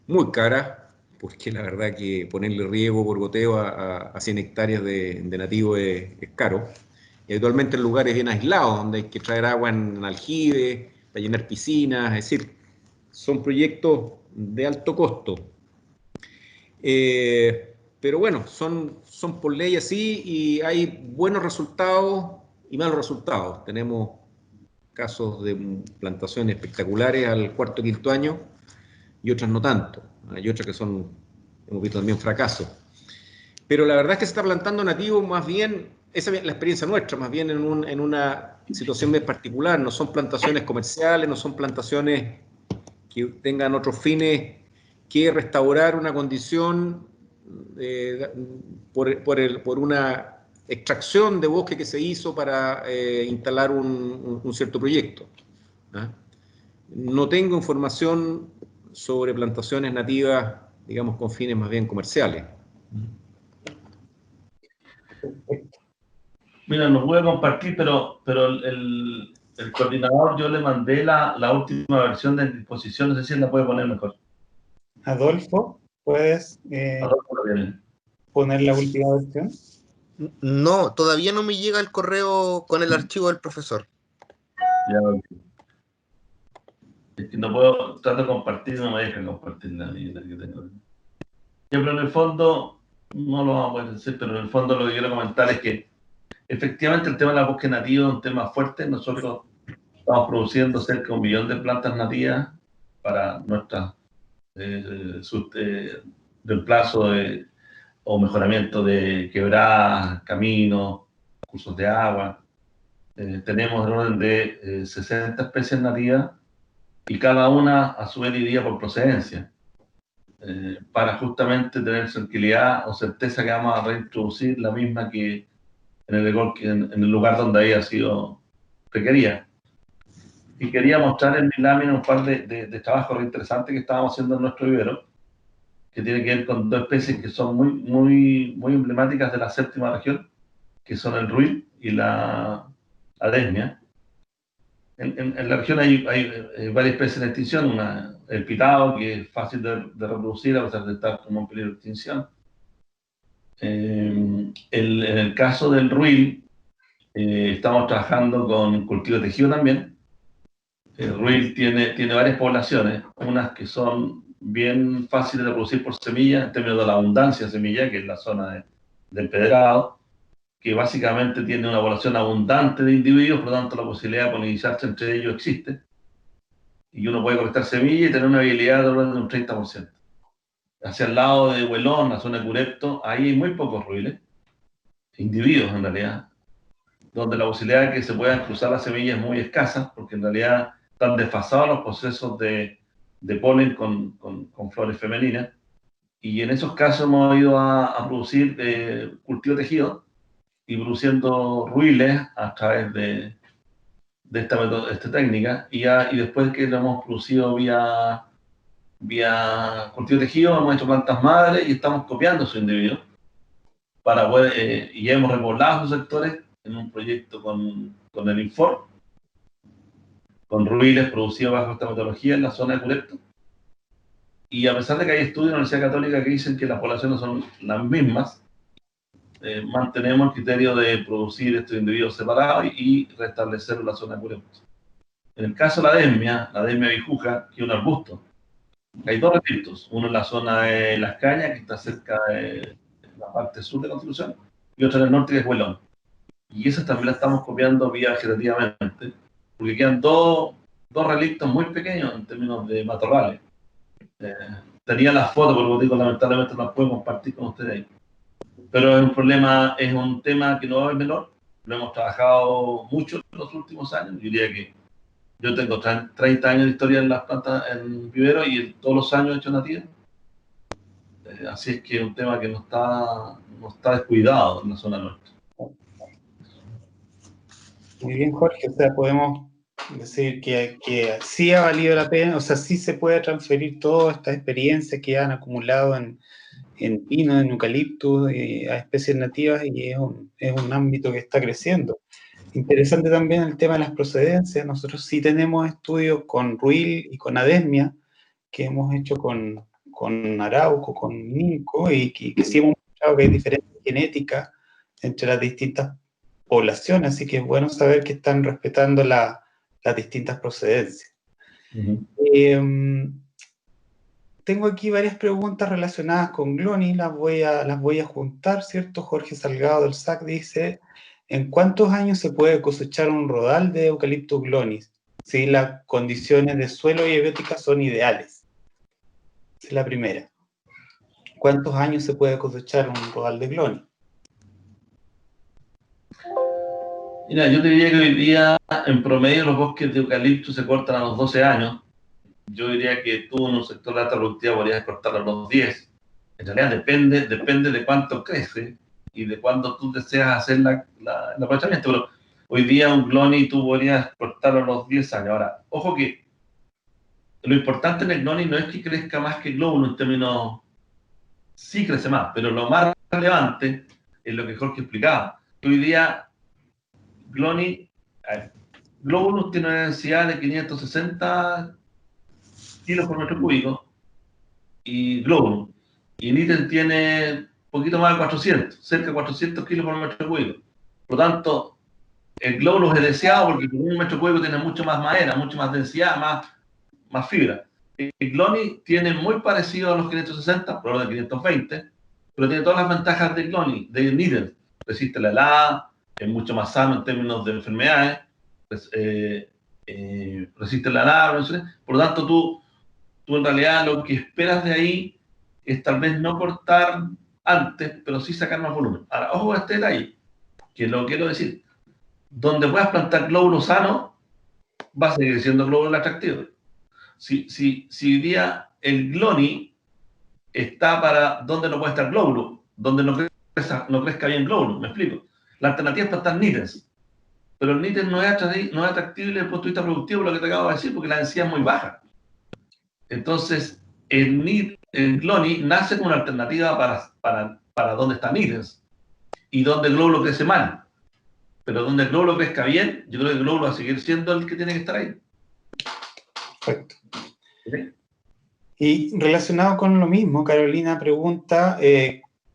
S5: muy caras, porque la verdad que ponerle riego por goteo a 100 hectáreas de nativo es caro. Y habitualmente en lugares bien aislados, donde hay que traer agua en aljibes, para llenar piscinas, es decir, son proyectos de alto costo. Pero bueno, son por ley así y hay buenos resultados y malos resultados. Tenemos casos de plantaciones espectaculares al cuarto o quinto año y otras no tanto. Hay otras que hemos visto también fracasos. Pero la verdad es que se está plantando nativo más bien, esa es la experiencia nuestra, más bien en una situación bien particular. No son plantaciones comerciales, no son plantaciones que tengan otros fines que restaurar una condición por una extracción de bosque que se hizo para instalar un cierto proyecto. No tengo información sobre plantaciones nativas, digamos, con fines más bien comerciales.
S4: Mira, no pude compartir, pero el coordinador yo le mandé la última versión de disposición, no sé si él la puede poner mejor.
S2: Adolfo, ¿puedes poner la última versión?
S1: No, todavía no me llega el correo con el archivo del profesor.
S4: Ya, es que no puedo, trato de compartir, no me deja compartir la que tengo. Ya, pero en el fondo, no lo vamos a poder decir, pero en el fondo lo que quiero comentar es que efectivamente el tema de la bosque nativo es un tema fuerte. Nosotros estamos produciendo cerca de 1 millón de plantas nativas para nuestra reemplazo o mejoramiento de quebradas, caminos, cursos de agua. Tenemos el orden de 60 especies nativas y cada una a su vez dividida por procedencia, para justamente tener tranquilidad o certeza que vamos a reintroducir la misma que en el lugar donde había sido requerida. Y quería mostrar en mi lámina un par de trabajos interesantes que estábamos haciendo en nuestro vivero, que tiene que ver con 2 especies que son muy emblemáticas de la 7ª región, que son el ruil y la adesmia. En la región hay varias especies en extinción, el pitao, que es fácil de reproducir a pesar de estar como en peligro de extinción. En el caso del ruil, estamos trabajando con cultivo de tejido también. El ruil tiene varias poblaciones, unas que son bien fáciles de reproducir por semilla, en términos de la abundancia de semilla, que es la zona de empedrado, que básicamente tiene una población abundante de individuos, por lo tanto la posibilidad de polinizarse entre ellos existe, y uno puede colectar semillas y tener una habilidad de orden de un 30%. Hacia el lado de Huelón, la zona de Curepto, ahí hay muy pocos ruiles, individuos en realidad, donde la posibilidad de que se puedan cruzar las semillas es muy escasa, porque en realidad están desfasados los procesos de polen con flores femeninas, y en esos casos hemos ido a producir cultivo tejido, y produciendo ruiles a través de esta técnica, y después que lo hemos producido vía vía cultivo de tejido, hemos hecho plantas madres y estamos copiando esos individuos para poder, y ya hemos repoblado esos sectores en un proyecto con el Infor, con ruiles producidos bajo esta metodología en la zona de Curepto. Y a pesar de que hay estudios en la Universidad Católica que dicen que las poblaciones son las mismas, mantenemos el criterio de producir estos individuos separados y restablecer la zona de Curepto. En el caso de la Desmia bijuja, que es un arbusto, hay dos recintos, uno en la zona de Las Cañas, que está cerca de la parte sur de Constitución, y otro en el norte, que es Huelón. Y esas también las estamos copiando vía vegetativamente, porque quedan dos relictos muy pequeños en términos de matorrales. Tenía las fotos, pero digo, lamentablemente no las puedo compartir con ustedes ahí. Pero es un problema, es un tema que no es menor, lo hemos trabajado mucho en los últimos años. Yo diría que yo tengo 30 años de historia en las plantas en vivero y todos los años he hecho nativa. Así es que es un tema que no está descuidado en la zona norte.
S2: Muy bien, Jorge. O sea, podemos decir que sí ha valido la pena, o sea, sí se puede transferir toda esta experiencia que han acumulado en pino, en eucaliptus, a especies nativas, y es un ámbito que está creciendo. Interesante también el tema de las procedencias. Nosotros sí tenemos estudios con Ruil y con Adesmia, que hemos hecho con Arauco, con Minco, y que sí hemos mostrado que hay diferencias genéticas entre las distintas poblaciones, así que es bueno saber que están respetando las distintas procedencias. Tengo aquí varias preguntas relacionadas con Glony, las voy a juntar, ¿cierto? Jorge Salgado del SAC dice: ¿en cuántos años se puede cosechar un rodal de Eucalyptus glonis si las condiciones de suelo y biótica son ideales? Esa es la primera. ¿Cuántos años se puede cosechar un rodal de Glony?
S4: Mira, yo te diría que hoy día, en promedio, los bosques de eucalipto se cortan a los 12 años. Yo diría que tú en un sector de alta productividad podrías cortarlo a los 10. En realidad depende de cuánto crece y de cuándo tú deseas hacer el aprovechamiento. Pero hoy día un Glony tú podrías cortarlo a los 10 años. Ahora, ojo que lo importante en el Glony no es que crezca más que el glóbulo en términos... Sí crece más, pero lo más relevante es lo que Jorge explicaba. Hoy día Glony, Globulus tiene una densidad de 560 kilos por metro cúbico y Globulus. Y Niten tiene un poquito más de 400, cerca de 400 kilos por metro cúbico. Por lo tanto, el Globulus es deseado porque con un metro cúbico tiene mucho más madera, mucho más densidad, más fibra. El Glony tiene muy parecido a los 560, por orden de 520, pero tiene todas las ventajas del Glony, de Niten. Resiste la helada, es mucho más sano en términos de enfermedades, resiste la helada, por lo tanto tú en realidad lo que esperas de ahí es tal vez no cortar antes, pero sí sacar más volumen. Ahora, ojo a este detalle, que lo quiero decir, donde puedas plantar glóbulo sano, va a seguir siendo glóbulo atractivo. Si hoy día el Glony está para donde no puede estar glóbulo, donde no crezca bien glóbulo, me explico. La alternativa es plantar Nitens, pero el Nitens no es atractivo desde el punto de vista productivo, lo que te acabo de decir, porque la densidad es muy baja. Entonces, el Glony nace como una alternativa para donde está Nitens y donde el glóbulo crece mal. Pero donde el glóbulo crezca bien, yo creo que el glóbulo va a seguir siendo el que tiene que estar ahí.
S2: Perfecto.
S4: ¿Sí?
S2: Y relacionado con lo mismo, Carolina pregunta: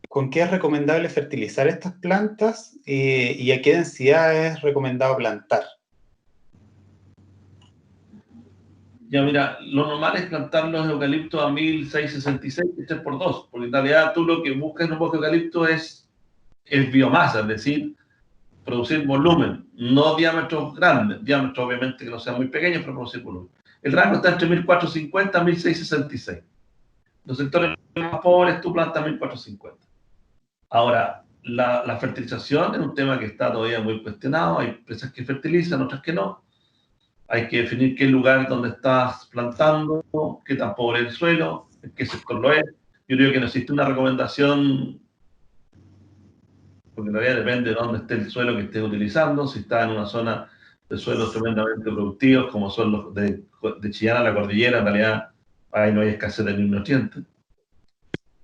S2: ¿con qué es recomendable fertilizar estas plantas y a qué densidad es recomendado plantar?
S4: Ya mira, lo normal es plantar los eucaliptos a 1666 y 3x2, porque en realidad tú lo que buscas en un bosque de eucalipto es biomasa, es decir, producir volumen, no diámetros grandes, diámetros obviamente que no sean muy pequeños, pero producir volumen. El rango está entre 1450 y 1666. Los sectores más pobres tú plantas 1450. Ahora, la fertilización es un tema que está todavía muy cuestionado. Hay empresas que fertilizan, otras que no. Hay que definir qué lugar donde estás plantando, qué tan pobre es el suelo, en qué sector lo es. Yo creo que no existe una recomendación, porque en realidad depende de dónde esté el suelo que estés utilizando. Si está en una zona de suelos tremendamente productivos, como son los de Chillán a la cordillera, en realidad ahí no hay escasez de nutrientes.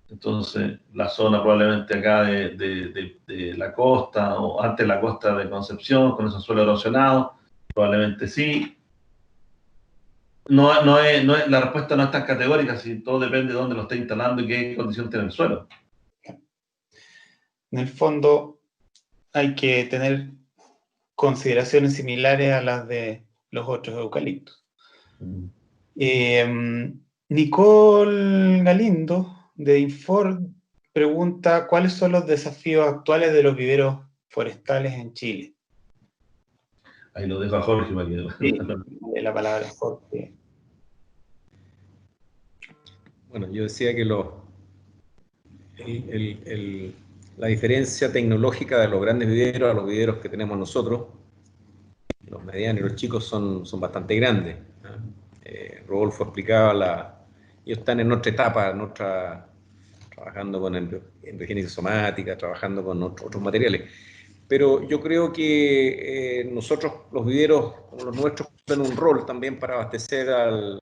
S4: Entonces, la zona probablemente acá de la costa, o antes la costa de Concepción, con esos suelos erosionados, probablemente sí. La respuesta no es tan categórica, si todo depende de dónde lo esté instalando y qué condición tiene el suelo.
S2: En el fondo, hay que tener consideraciones similares a las de los otros eucaliptos. Nicole Galindo, de Infor, pregunta ¿cuáles son los desafíos actuales de los viveros forestales en Chile?
S4: Ahí lo dejo a Jorge para que...
S2: Sí, la palabra Jorge.
S5: Bueno, yo decía que la diferencia tecnológica de los grandes viveros a los viveros que tenemos nosotros, los medianos y los chicos, son bastante grandes. Rodolfo explicaba, ellos están en otra etapa, trabajando con endogénesis somática, trabajando con otros materiales. Pero yo creo que nosotros, los viveros como los nuestros, tienen un rol también para abastecer al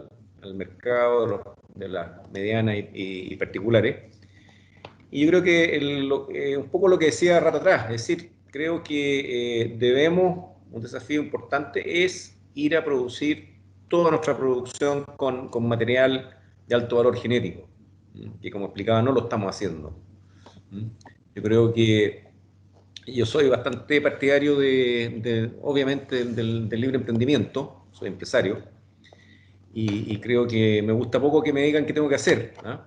S5: mercado de las medianas y particulares. Y yo creo que un poco lo que decía rato atrás, es decir, creo que un desafío importante es ir a producir toda nuestra producción con material de alto valor genético, que como explicaba no lo estamos haciendo. Yo creo que yo soy bastante partidario obviamente del libre emprendimiento, soy empresario, y creo que me gusta poco que me digan qué tengo que hacer, ¿no?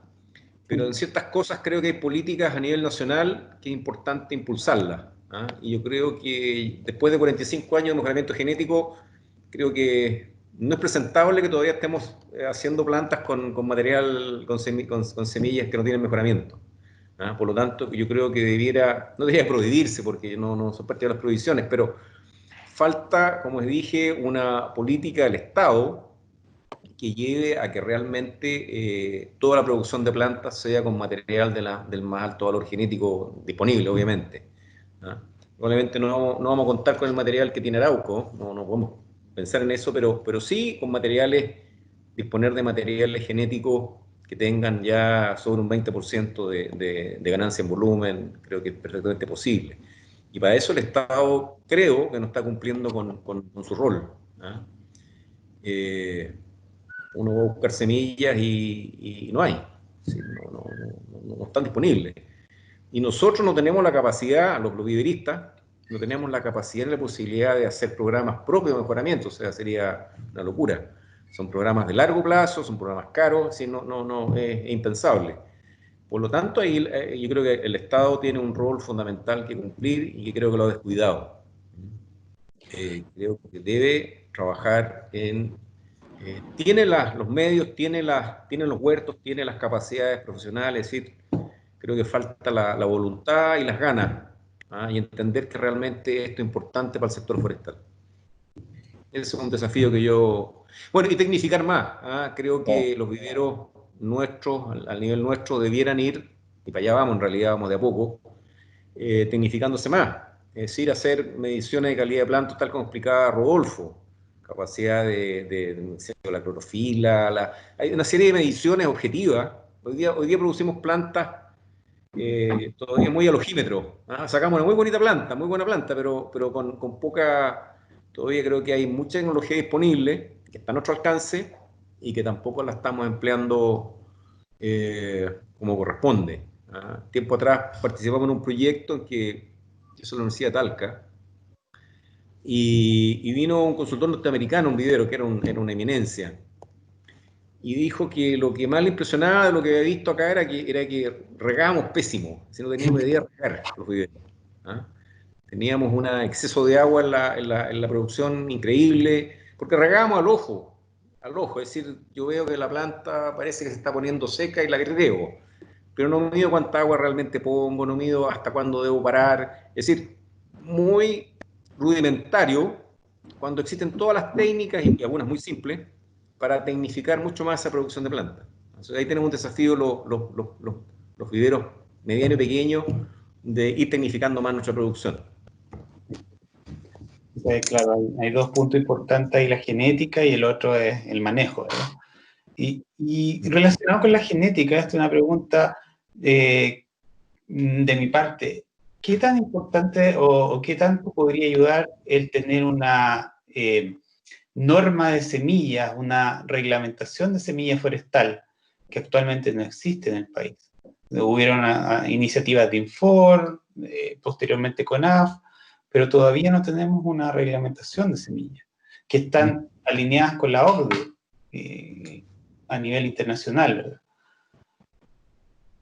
S5: Pero en ciertas cosas creo que hay políticas a nivel nacional que es importante impulsarlas, ¿ah? Y yo creo que después de 45 años de mejoramiento genético, creo que no es presentable que todavía estemos haciendo plantas con material, con semillas que no tienen mejoramiento, ¿ah? Por lo tanto, yo creo que no debería prohibirse, porque no son parte de las prohibiciones, pero falta, como les dije, una política del Estado que lleve a que realmente toda la producción de plantas sea con material del más alto valor genético disponible, obviamente, ¿ah? Probablemente no vamos a contar con el material que tiene Arauco, no podemos pensar en eso, pero sí con disponer de materiales genéticos que tengan ya sobre un 20% de ganancia en volumen, creo que es perfectamente posible. Y para eso el Estado creo que no está cumpliendo con su rol, ¿ah? Uno va a buscar semillas y no hay, sí, no están disponibles. Y nosotros no tenemos la capacidad, los viveristas, no tenemos la capacidad ni la posibilidad de hacer programas propios de mejoramiento, o sea, sería una locura. Son programas de largo plazo, son programas caros, así es impensable. Por lo tanto, ahí, yo creo que el Estado tiene un rol fundamental que cumplir y que creo que lo ha descuidado. Creo que debe trabajar tiene los medios, tiene los huertos, tiene las capacidades profesionales, es decir, creo que falta la voluntad y las ganas, ¿ah? Y entender que realmente esto es importante para el sector forestal. Ese es un desafío que Bueno, y tecnificar más, ¿ah? Creo que los viveros nuestros, al nivel nuestro, debieran ir, y para allá vamos, en realidad vamos de a poco, tecnificándose más. Es decir, hacer mediciones de calidad de plantas, tal como explicaba Rodolfo, capacidad de la clorofila, hay una serie de mediciones objetivas. Hoy día producimos plantas todavía muy al ojímetro, ¿ah? Sacamos una muy bonita planta, muy buena planta, pero con poca, todavía creo que hay mucha tecnología disponible que está a nuestro alcance y que tampoco la estamos empleando como corresponde, ¿ah? Tiempo atrás participamos en un proyecto en que eso lo Universidad de Talca, y vino un consultor norteamericano, un vivero, que era una eminencia, y dijo que lo que más le impresionaba de lo que había visto acá era que regábamos pésimo, si no teníamos idea de regar los viveros, ¿ah? Teníamos un exceso de agua en la producción increíble, porque regábamos al ojo, es decir, yo veo que la planta parece que se está poniendo seca y la riego, pero no mido cuánta agua realmente pongo, no mido hasta cuándo debo parar, es decir, muy rudimentario, cuando existen todas las técnicas, y algunas muy simples, para tecnificar mucho más esa producción de plantas. Entonces, ahí tenemos un desafío los viveros medianos y pequeños de ir tecnificando más nuestra producción.
S2: Claro, hay dos puntos importantes ahí, la genética y el otro es el manejo, ¿verdad? Y relacionado con la genética, esta es una pregunta de mi parte. ¿Qué tan importante o qué tanto podría ayudar el tener una norma de semillas, una reglamentación de semilla forestal, que actualmente no existe en el país? Hubieron iniciativas de Infor, posteriormente CONAF, pero todavía no tenemos una reglamentación de semillas, que están alineadas con la OCDE a nivel internacional, ¿verdad?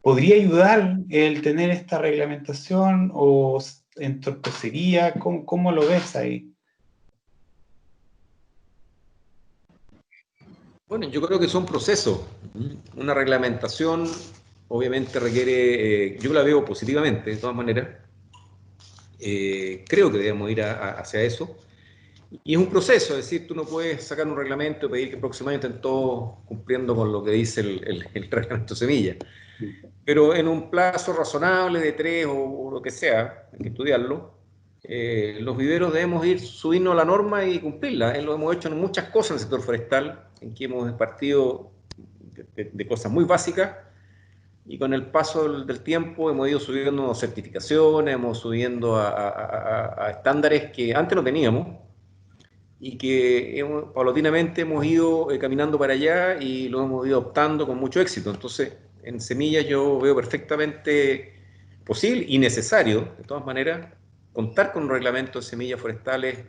S2: ¿Podría ayudar el tener esta reglamentación o entorpecería? ¿Cómo lo ves ahí?
S5: Bueno, yo creo que son procesos. Una reglamentación obviamente requiere, yo la veo positivamente, de todas maneras. Creo que debemos ir hacia eso. Y es un proceso, es decir, tú no puedes sacar un reglamento y pedir que el próximo año estén todos cumpliendo con lo que dice el reglamento semilla. Pero en un plazo razonable de 3 o lo que sea, hay que estudiarlo, los viveros debemos subirnos a la norma y cumplirla. Lo hemos hecho en muchas cosas en el sector forestal, en que hemos partido de cosas muy básicas, y con el paso del tiempo hemos ido subiendo certificaciones, hemos subiendo a estándares que antes no teníamos, y que paulatinamente hemos ido caminando para allá y lo hemos ido optando con mucho éxito. Entonces, en semillas yo veo perfectamente posible y necesario, de todas maneras, contar con un reglamento de semillas forestales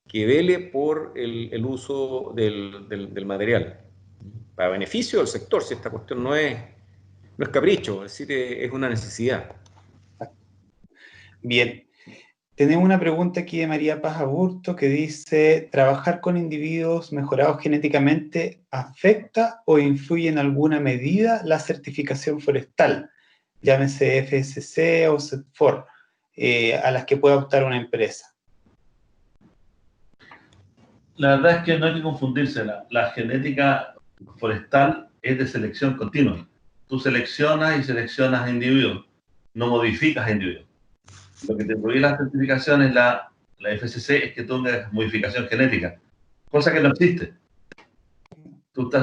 S5: que vele por el uso del material, para beneficio del sector, si esta cuestión no es capricho, es decir, es una necesidad.
S2: Bien. Tenemos una pregunta aquí de María Paz Aburto que dice: ¿trabajar con individuos mejorados genéticamente afecta o influye en alguna medida la certificación forestal, llámese FSC o CETFOR, a las que pueda optar una empresa?
S4: La verdad es que no hay que confundirse. La genética forestal es de selección continua. Tú seleccionas y seleccionas individuos, no modificas individuos. Lo que te prohíbe la certificación es la FSC, es que tengas modificación genética, cosa que no existe.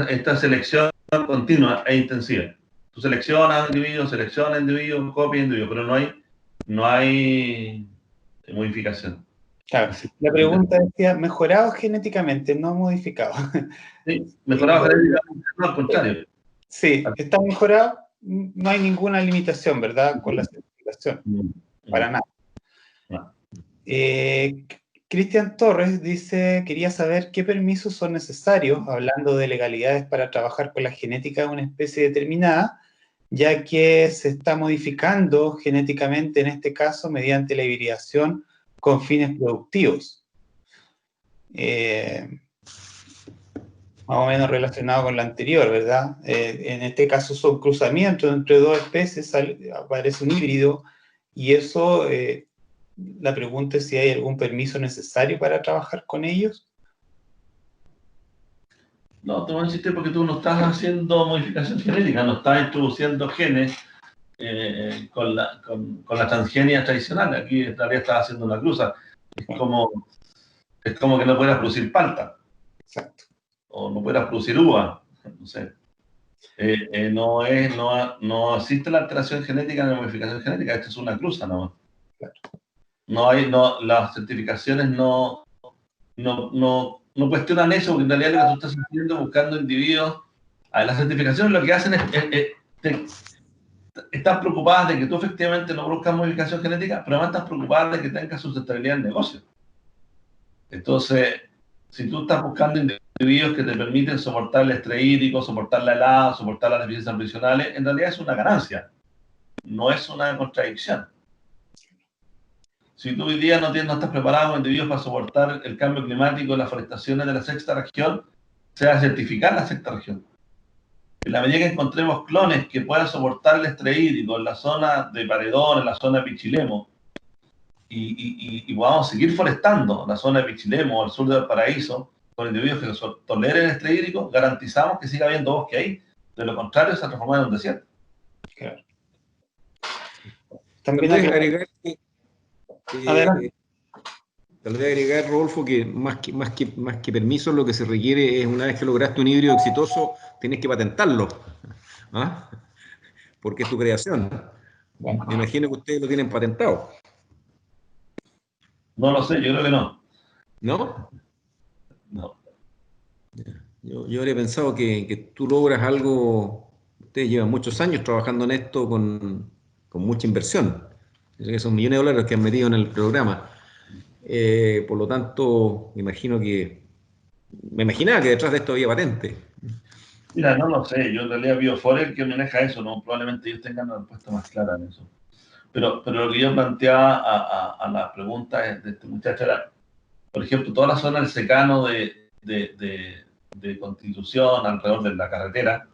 S4: Esta selección continua e intensiva. Tú seleccionas individuos, copias individuos, pero no hay modificación.
S2: Claro, la pregunta decía mejorados genéticamente, no modificados.
S4: Sí, mejorado genéticamente, no, al contrario.
S2: Sí, está mejorado, no hay ninguna limitación, ¿verdad? Con la certificación, para nada.
S4: No.
S2: Cristian Torres dice, quería saber qué permisos son necesarios, hablando de legalidades para trabajar con la genética de una especie determinada, ya que se está modificando genéticamente, en este caso, mediante la hibridación con fines productivos. Más o menos relacionado con la anterior, ¿verdad? En este caso son cruzamientos entre dos especies, aparece un híbrido, y eso, la pregunta es si hay algún permiso necesario para trabajar con ellos.
S4: No, te voy a insistir porque tú no estás haciendo modificación genética, no estás introduciendo genes con la transgenia tradicional. Aquí en realidad estás haciendo una cruza. Es como que no puedas producir palta.
S2: Exacto.
S4: O no puedas producir uva. No sé. No existe la alteración genética ni la modificación genética. Esto es una cruza nomás. Claro. Las certificaciones no cuestionan eso, porque en realidad lo que tú estás haciendo buscando individuos. Las certificaciones lo que hacen están preocupadas de que tú efectivamente no produzcas modificación genética, pero además estás preocupada de que tengas sustentabilidad en el negocio. Entonces, si tú estás buscando individuos que te permiten soportar el estrés hídrico, soportar la helada, soportar las deficiencias nutricionales, en realidad es una ganancia, no es una contradicción. Si tú hoy día no estás preparado con individuos para soportar el cambio climático, las forestaciones de la sexta región, se va a certificar la sexta región. En la medida que encontremos clones que puedan soportar el estrés hídrico en la zona de Paredón, en la zona de Pichilemu, y podamos seguir forestando la zona de Pichilemu, al sur del Paraíso, con individuos que toleren el estrés hídrico, garantizamos que siga habiendo bosque ahí. De lo contrario, se transforma en un desierto.
S2: Claro. También hay que
S5: agregar Tal vez agregar, Rodolfo, que más que permiso, lo que se requiere es, una vez que lograste un híbrido exitoso, tienes que patentarlo. ¿Ah? Porque es tu creación. Me imagino que ustedes lo tienen patentado.
S4: No lo sé, yo creo que no.
S5: ¿No?
S4: No.
S5: Yo habría pensado que tú logras algo. Ustedes llevan muchos años trabajando en esto con mucha inversión. Son millones de dólares que han metido en el programa. Por lo tanto, me imaginaba que detrás de esto había patente.
S4: Mira, no lo sé, yo en realidad Bioforel que maneja eso, ¿no? Probablemente ellos tengan una respuesta más clara en eso. Pero lo que yo planteaba a la pregunta de este muchacho era, por ejemplo, toda la zona del secano de Constitución, alrededor de la carretera,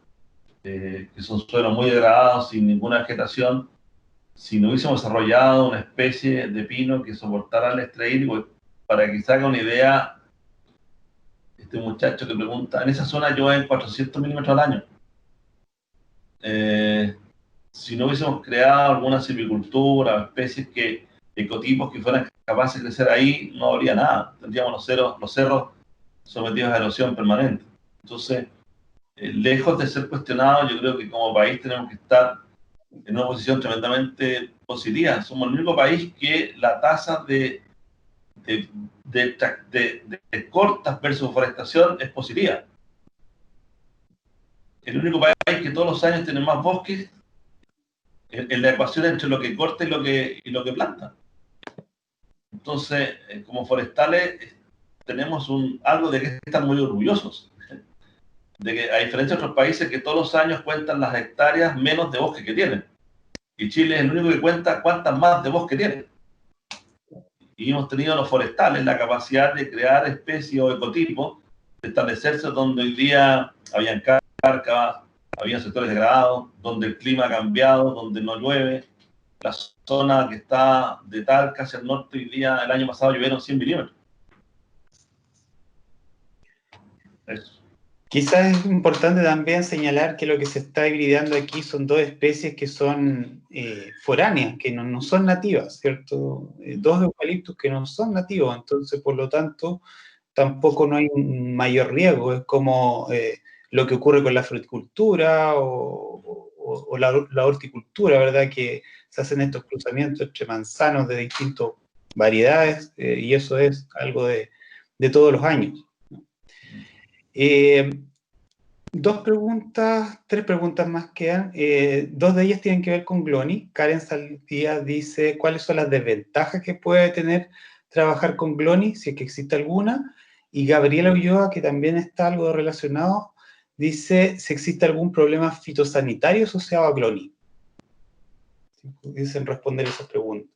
S4: que son suelos muy degradados, sin ninguna vegetación, si no hubiésemos desarrollado una especie de pino que soportara el estrés hídrico, para que se haga una idea, este muchacho que pregunta, en esa zona llueve 400 milímetros al año. Si no hubiésemos creado alguna silvicultura, especies ecotipos que fueran capaces de crecer ahí, no habría nada. Tendríamos los cerros sometidos a erosión permanente. Entonces, lejos de ser cuestionados, yo creo que como país tenemos que estar en una posición tremendamente positiva. Somos el único país que la tasa de cortas versus forestación es positiva. El único país que todos los años tiene más bosques en la ecuación entre lo que corta y lo que planta. Entonces, como forestales, tenemos algo de que estar muy orgullosos. De que, a diferencia de otros países que todos los años cuentan las hectáreas menos de bosque que tienen. Y Chile es el único que cuenta cuántas más de bosque tiene. Y hemos tenido los forestales la capacidad de crear especies o ecotipos, de establecerse donde hoy día habían cárcavas, había sectores degradados, donde el clima ha cambiado, donde no llueve. La zona que está de Talca hacia el norte, hoy día, el año pasado llovieron 100 milímetros. Eso.
S2: Quizás es importante también señalar que lo que se está hibridando aquí son dos especies que son foráneas, que no son nativas, ¿cierto? Dos eucaliptos que no son nativos, entonces, por lo tanto, tampoco no hay un mayor riesgo. Es como lo que ocurre con la fruticultura o la horticultura, ¿verdad? Que se hacen estos cruzamientos entre manzanos de distintas variedades y eso es algo de todos los años. Tres preguntas más quedan. Dos de ellas tienen que ver con GLONI. Karen Saldía dice, ¿cuáles son las desventajas que puede tener trabajar con GLONI, si es que existe alguna? Y Gabriela Ulloa, que también está algo relacionado, dice si existe algún problema fitosanitario asociado a GLONI. Si pudiesen responder esas preguntas.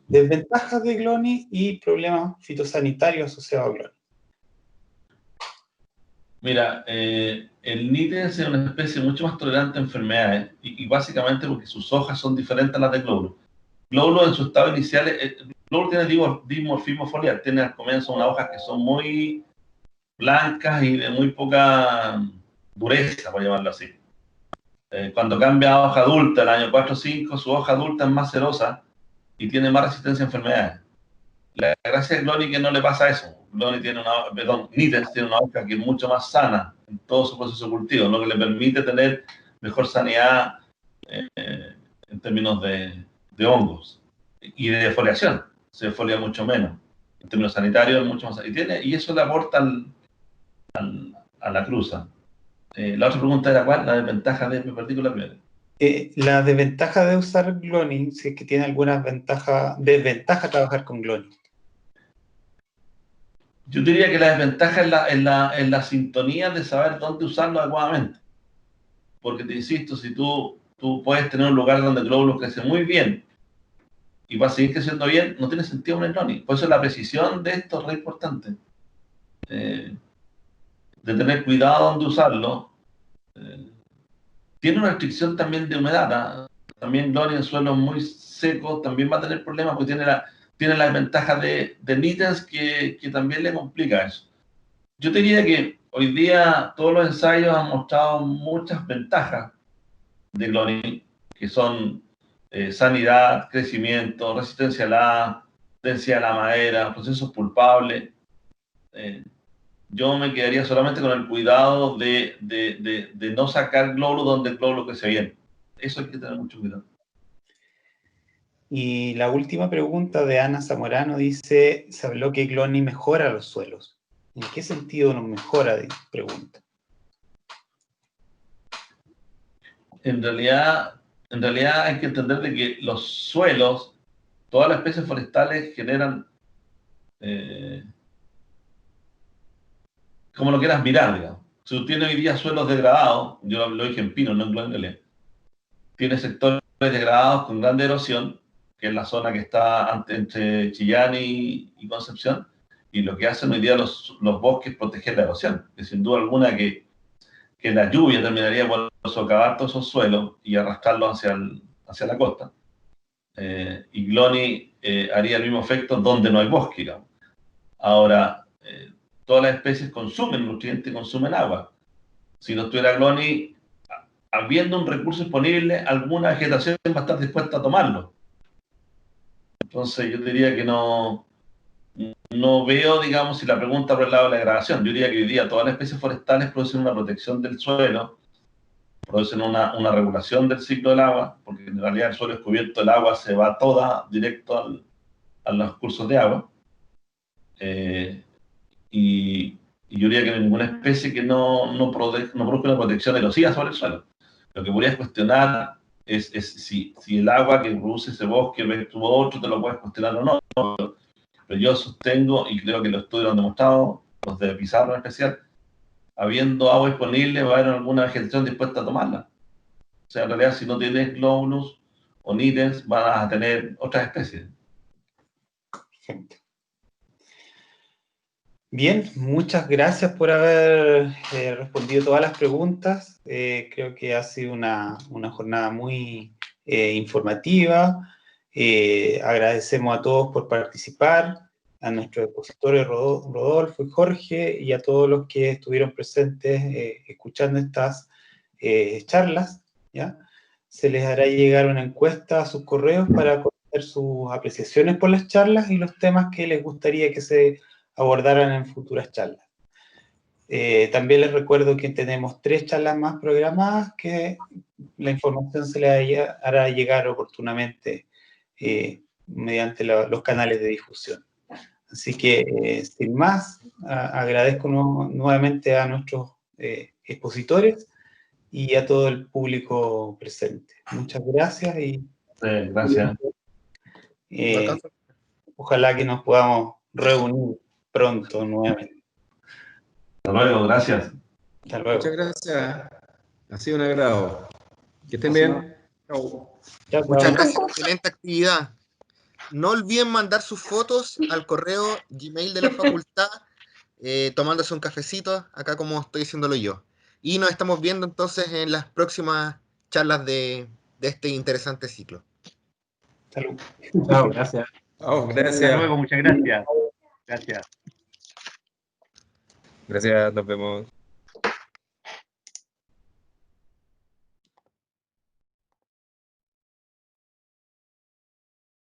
S2: Desventajas de GLONI y problemas fitosanitarios asociados a GLONI.
S4: Mira, el nitens es una especie mucho más tolerante a enfermedades y básicamente porque sus hojas son diferentes a las de glóbulo. Glóbulo en su estado inicial, glóbulo tiene dimorfismo foliar, tiene al comienzo unas hojas que son muy blancas y de muy poca dureza, por llamarlo así. Cuando cambia a hoja adulta, el año 4 o 5, su hoja adulta es más cerosa y tiene más resistencia a enfermedades. La gracia de GLONI es que no le pasa eso. nitens tiene una hoja que es mucho más sana en todo su proceso de cultivo, lo que le permite tener mejor sanidad en términos de hongos y de defoliación. Se defolia mucho menos. En términos sanitarios es mucho más. Y eso le aporta a la cruza. La otra pregunta era ¿cuál? La desventaja de... Me perdí con la primera.
S2: La desventaja de usar GLONI, si es que tiene alguna desventaja trabajar con GLONI.
S4: Yo diría que la desventaja es la sintonía de saber dónde usarlo adecuadamente. Porque te insisto, si tú puedes tener un lugar donde el glóbulo crece muy bien y va a seguir creciendo bien, no tiene sentido un GLONI. Por eso la precisión de esto es re importante. De tener cuidado dónde usarlo. Tiene una restricción también de humedad. También GLONI en suelos muy secos también va a tener problemas porque tiene la desventaja de nitens que también le complica eso. Yo te diría que hoy día todos los ensayos han mostrado muchas ventajas de GLONI, que son sanidad, crecimiento, resistencia a la densidad de la madera, procesos pulpables. Yo me quedaría solamente con el cuidado de no sacar glóbulos donde el glóbulo crece bien. Eso hay que tener mucho cuidado.
S2: Y la última pregunta de Ana Zamorano dice, se habló que Cloni mejora los suelos. ¿En qué sentido nos mejora? Pregunta.
S4: En realidad hay que entender de que los suelos, todas las especies forestales generan, como lo quieras mirar, digamos. Si tú tienes hoy día suelos degradados, yo lo dije en pino, no en Cloni, tiene sectores degradados con grande erosión, que es la zona que está entre Chillán y Concepción, y lo que hacen hoy día los bosques es proteger la erosión, que sin duda alguna que la lluvia terminaría por socavar todos esos suelos y arrastrarlos hacia la costa. Y Cloni haría el mismo efecto donde no hay bosque, digamos. Ahora, todas las especies consumen nutrientes y consumen agua. Si no estuviera Cloni, habiendo un recurso disponible, alguna vegetación va a estar dispuesta a tomarlo. Entonces yo diría que no veo, digamos, si la pregunta por el lado de la degradación, yo diría que hoy día todas las especies forestales producen una protección del suelo, producen una regulación del ciclo del agua, porque en realidad el suelo es cubierto, el agua se va toda directo a los cursos de agua. Y yo diría que no hay ninguna especie que no produzca una protección erosiva sobre el suelo. Lo que podrías cuestionar es si el agua que produce ese bosque versus otro, te lo puedes cuestionar o no. Pero yo sostengo, y creo que los estudios lo han demostrado, los de Pizarro en especial, habiendo agua disponible, va a haber alguna vegetación dispuesta a tomarla. O sea, en realidad, si no tienes glóbulos o nídens, vas a tener otras especies.
S2: Perfecto. Bien, muchas gracias por haber respondido todas las preguntas. Creo que ha sido una jornada muy informativa. Agradecemos a todos por participar, a nuestros expositores Rodolfo y Jorge, y a todos los que estuvieron presentes escuchando estas charlas, ¿ya? Se les hará llegar una encuesta a sus correos para conocer sus apreciaciones por las charlas y los temas que les gustaría que se abordaran en futuras charlas. También les recuerdo que tenemos 3 charlas más programadas, que la información se les hará llegar oportunamente mediante los canales de difusión. Así que, sin más, agradezco nuevamente a nuestros expositores y a todo el público presente. Muchas gracias y
S4: Gracias.
S2: Ojalá que nos podamos reunir pronto nuevamente.
S4: Hasta luego, gracias.
S2: Hasta luego.
S5: Muchas gracias. Ha sido un agrado. Que estén bien. Chau.
S1: Muchas gracias. Excelente actividad. No olviden mandar sus fotos al correo Gmail de la facultad, tomándose un cafecito, acá como estoy diciéndolo yo. Y nos estamos viendo entonces en las próximas charlas de este interesante ciclo.
S2: Salud.
S6: Chao, gracias.
S5: Oh, gracias.
S6: Hasta luego, muchas gracias. Gracias.
S7: Gracias, nos vemos.